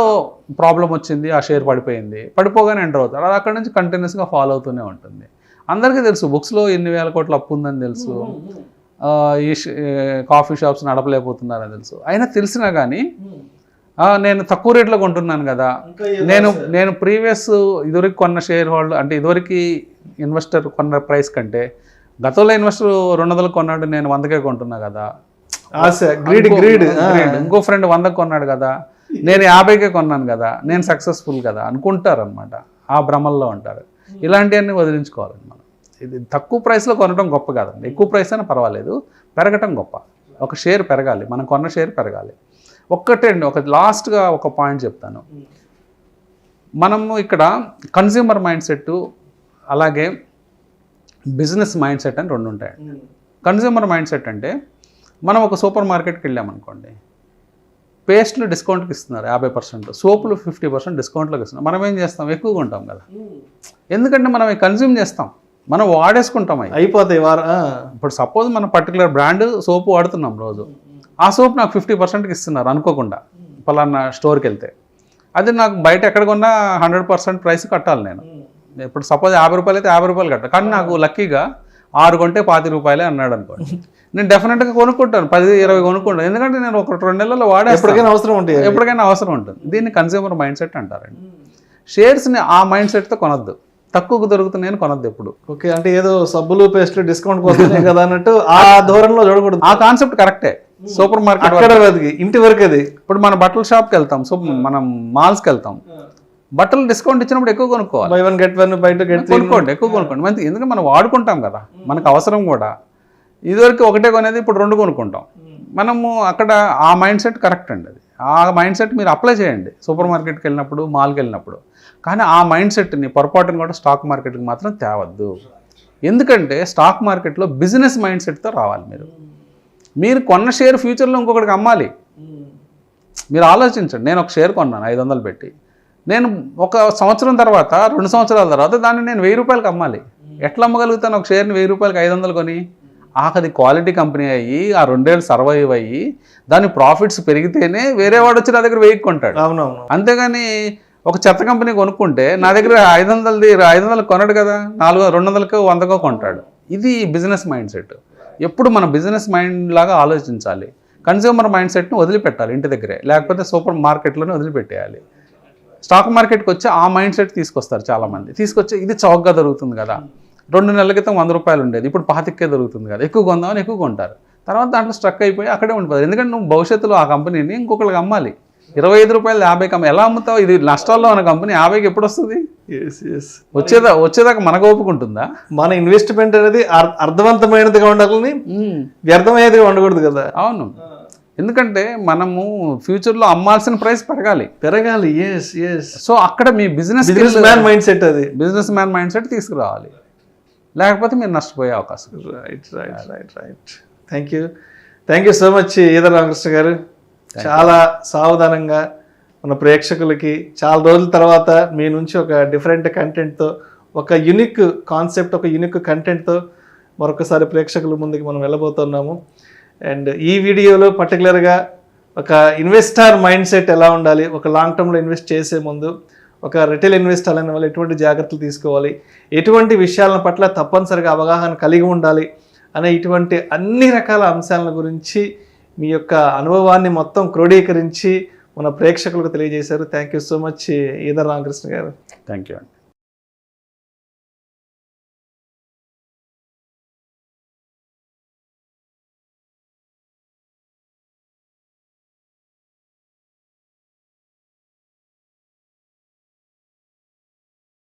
ప్రాబ్లం వచ్చింది, ఆ షేర్ పడిపోగానే ఎంటర్ అవుతారు. అది అక్కడ నుంచి కంటిన్యూస్గా ఫాలో అవుతూనే ఉంటుంది. అందరికీ తెలుసు బుక్స్లో ఎన్ని వేల కోట్ల అప్పు ఉందని తెలుసు, ఈ కాఫీ షాప్స్ నడపలేకపోతున్నారని తెలుసు. అయినా తెలిసినా కానీ నేను తక్కువ రేట్లో కొంటున్నాను కదా, నేను ప్రీవియస్ ఇదివరకు కొన్న షేర్ హోల్డర్, అంటే ఇదివరకు ఇన్వెస్టర్ కొన్న ప్రైస్ కంటే గతంలో ఇన్వెస్టర్ 200 కొన్నాడు, నేను 100కే కొంటున్నా కదా, ఇంకో ఫ్రెండ్ 100కి కొన్నాడు కదా, నేను 50కే కొన్నాను కదా, నేను సక్సెస్ఫుల్ కదా అనుకుంటారు అనమాట. ఆ భ్రమల్లో ఉంటారు. ఇలాంటివన్నీ వదిలించుకోవాలండి మనం. ఇది తక్కువ ప్రైస్లో కొనడం గొప్ప కాదండి, ఎక్కువ ప్రైస్ అయినా పర్వాలేదు, పెరగటం గొప్ప. ఒక షేర్ పెరగాలి, మనం కొన్న షేర్ పెరగాలి. ఒక్కటే అండి, లాస్ట్గా ఒక పాయింట్ చెప్తాను. మనము ఇక్కడ కన్స్యూమర్ మైండ్ సెట్, అలాగే బిజినెస్ మైండ్ సెట్ అని 2 ఉంటాయండి. కన్స్యూమర్ మైండ్ సెట్ అంటే మనం ఒక సూపర్ మార్కెట్కి వెళ్ళామనుకోండి, పేస్ట్లు డిస్కౌంట్కి ఇస్తున్నారు 50%, సోపులు 50% డిస్కౌంట్లోకి ఇస్తున్నారు. మనం ఏం చేస్తాం, ఎక్కువగా ఉంటాం కదా, ఎందుకంటే మనం కన్జ్యూమ్ చేస్తాం, మనం వాడేసుకుంటాం, అయిపోతాయి. ఇప్పుడు సపోజ్ మనం పర్టికులర్ బ్రాండ్ సోపు వాడుతున్నాం రోజు, ఆ సోప్ నాకు 50%కి ఇస్తున్నారు అనుకోకుండా పలానా స్టోర్కి వెళ్తే. అది నాకు బయట ఎక్కడ కొన్నా 100% ప్రైస్ కట్టాలి నేను. ఇప్పుడు సపోజ్ 50 రూపాయలు అయితే 50 రూపాయలు కట్టాలి. కానీ నాకు లక్కీగా 6 కొంటే 25 రూపాయలే అన్నాడు అనుకోండి, నేను డెఫినెట్గా కొనుక్కుంటాను, 10-20 కొనుక్కుంటాను. ఎందుకంటే నేను ఒక 2 నెలల్లో వాడే ఎప్పటికైనా అవసరం ఉంటుంది. దీన్ని కన్స్యూమర్ మైండ్ సెట్ అంటారండి. షేర్స్ని ఆ మైండ్ సెట్తో కొనొద్దు, తక్కువకు దొరుకుతున్నాయని కొనొద్దు ఎప్పుడు. ఓకే, అంటే ఏదో సబ్బులు పేస్ట్లు డిస్కౌంట్కి వస్తున్నాయి కదా అన్నట్టు ఆ ధోరణిలో చూడకూడదు. ఆ కాన్సెప్ట్ కరెక్టే. సూపర్ మార్కెట్ ఇంటి వరకు అది. ఇప్పుడు మన బట్టల షాప్కి వెళ్తాం, మనం మాల్స్కి వెళ్తాం, బట్టలు డిస్కౌంట్ ఇచ్చినప్పుడు ఎక్కువ కొనుక్కోవాలి. బై 1 get 1 బై 2 get 3 కొనుక్కోండి, ఎక్కువ కొనుక్కోండి. మంచి, ఎందుకంటే మనం వాడుకుంటాం కదా, మనకు అవసరం కూడా. ఇదివరకు ఒకటే కొనేది, ఇప్పుడు 2 కొనుక్కుంటాం. మనము అక్కడ ఆ మైండ్ సెట్ కరెక్ట్ అండి. అది ఆ మైండ్ సెట్ మీరు అప్లై చేయండి సూపర్ మార్కెట్కి వెళ్ళినప్పుడు, మాల్కి వెళ్ళినప్పుడు. కానీ ఆ మైండ్ సెట్ని పొరపాటును కూడా స్టాక్ మార్కెట్కి మాత్రం తేవద్దు. ఎందుకంటే స్టాక్ మార్కెట్లో బిజినెస్ మైండ్ సెట్తో రావాలి. మీరు కొన్న షేర్ ఫ్యూచర్లో ఇంకొకటికి అమ్మాలి. మీరు ఆలోచించండి, నేను ఒక షేర్ కొన్నాను 500 పెట్టి, నేను 1 సంవత్సరం తర్వాత, 2 సంవత్సరాల తర్వాత దాన్ని నేను 1000 రూపాయలకి అమ్మాలి. ఎట్లా అమ్మగలుగుతాను ఒక షేర్ని 1000 రూపాయలకి 500 కొని? ఆఖది క్వాలిటీ కంపెనీ అయ్యి, ఆ 2 ఏళ్ళు సర్వైవ్ అయ్యి, దాని ప్రాఫిట్స్ పెరిగితేనే వేరే వాడు వచ్చి నా దగ్గర 1000 కొంటాడు. అవునవును. అంతేగాని ఒక చెత్త కంపెనీ కొనుక్కుంటే నా దగ్గర 500 కొనడు కదా, 200కో 100కో కొంటాడు. ఇది బిజినెస్ మైండ్ సెట్. ఎప్పుడు మన బిజినెస్ మైండ్ లాగా ఆలోచించాలి. కన్స్యూమర్ మైండ్ సెట్ను వదిలిపెట్టాలి ఇంటి దగ్గరే, లేకపోతే సూపర్ మార్కెట్లోనే వదిలిపెట్టేయాలి. స్టాక్ మార్కెట్కి వచ్చి ఆ మైండ్ సెట్ తీసుకొస్తారు చాలామంది. తీసుకొచ్చి ఇది చౌకగా దొరుకుతుంది కదా, 2 నెలల క్రితం 100 రూపాయలు ఉండేది, ఇప్పుడు 25కే దొరుకుతుంది కదా, ఎక్కువ కొందామని ఎక్కువ కొంటారు. తర్వాత దాంట్లో స్ట్రక్ అయిపోయి అక్కడే ఉండిపోతారు. ఎందుకంటే నువ్వు భవిష్యత్తులో ఆ కంపెనీని ఇంకొకరికి అమ్మాలి. 25 రూపాయలు 50కి ఎలా అమ్ముతావు? ఇది నష్టాల్లో ఉన్న కంపెనీ 50కి ఎప్పుడు వస్తుంది? వచ్చేదాకా మనకు ఒప్పుకుంటుందా? మన ఇన్వెస్ట్మెంట్ అనేది అర్థవంతమైనదిగా ఉండాలని, వ్యర్థమయ్యేదిగా ఉండకూడదు కదా. అవును, ఎందుకంటే మనము ఫ్యూచర్లో అమ్మాల్సిన ప్రైస్ పెరగాలి. సో అక్కడ మీ బిజినెస్ మ్యాన్ మైండ్ సెట్, అది బిజినెస్ మ్యాన్ మైండ్ సెట్ తీసుకురావాలి, లేకపోతే మీరు నష్టపోయే అవకాశం. Right. Thank you so much Eedara Ramakrishna గారు. చాలా సావధానంగా మన ప్రేక్షకులకి చాలా రోజుల తర్వాత మీ నుంచి ఒక డిఫరెంట్ కంటెంట్తో, ఒక యూనిక్ కాన్సెప్ట్, ఒక యూనిక్ కంటెంట్తో మరొకసారి ప్రేక్షకుల ముందుకు మనం వెళ్ళబోతున్నాము. అండ్ ఈ వీడియోలో పర్టికులర్గా ఒక ఇన్వెస్టర్ మైండ్ సెట్ ఎలా ఉండాలి, ఒక లాంగ్ టర్మ్లో ఇన్వెస్ట్ చేసే ముందు ఒక రిటైల్ ఇన్వెస్టర్ అనే వాళ్ళు ఎటువంటి జాగ్రత్తలు తీసుకోవాలి, ఎటువంటి విషయాల పట్ల తప్పనిసరిగా అవగాహన కలిగి ఉండాలి అనే ఇటువంటి అన్ని రకాల అంశాల గురించి మీ యొక్క అనుభవాన్ని మొత్తం క్రోడీకరించి మన ప్రేక్షకులకు తెలియజేశారు. Thank you so much Eedara Ramakrishna గారు. థ్యాంక్ యూ అండి.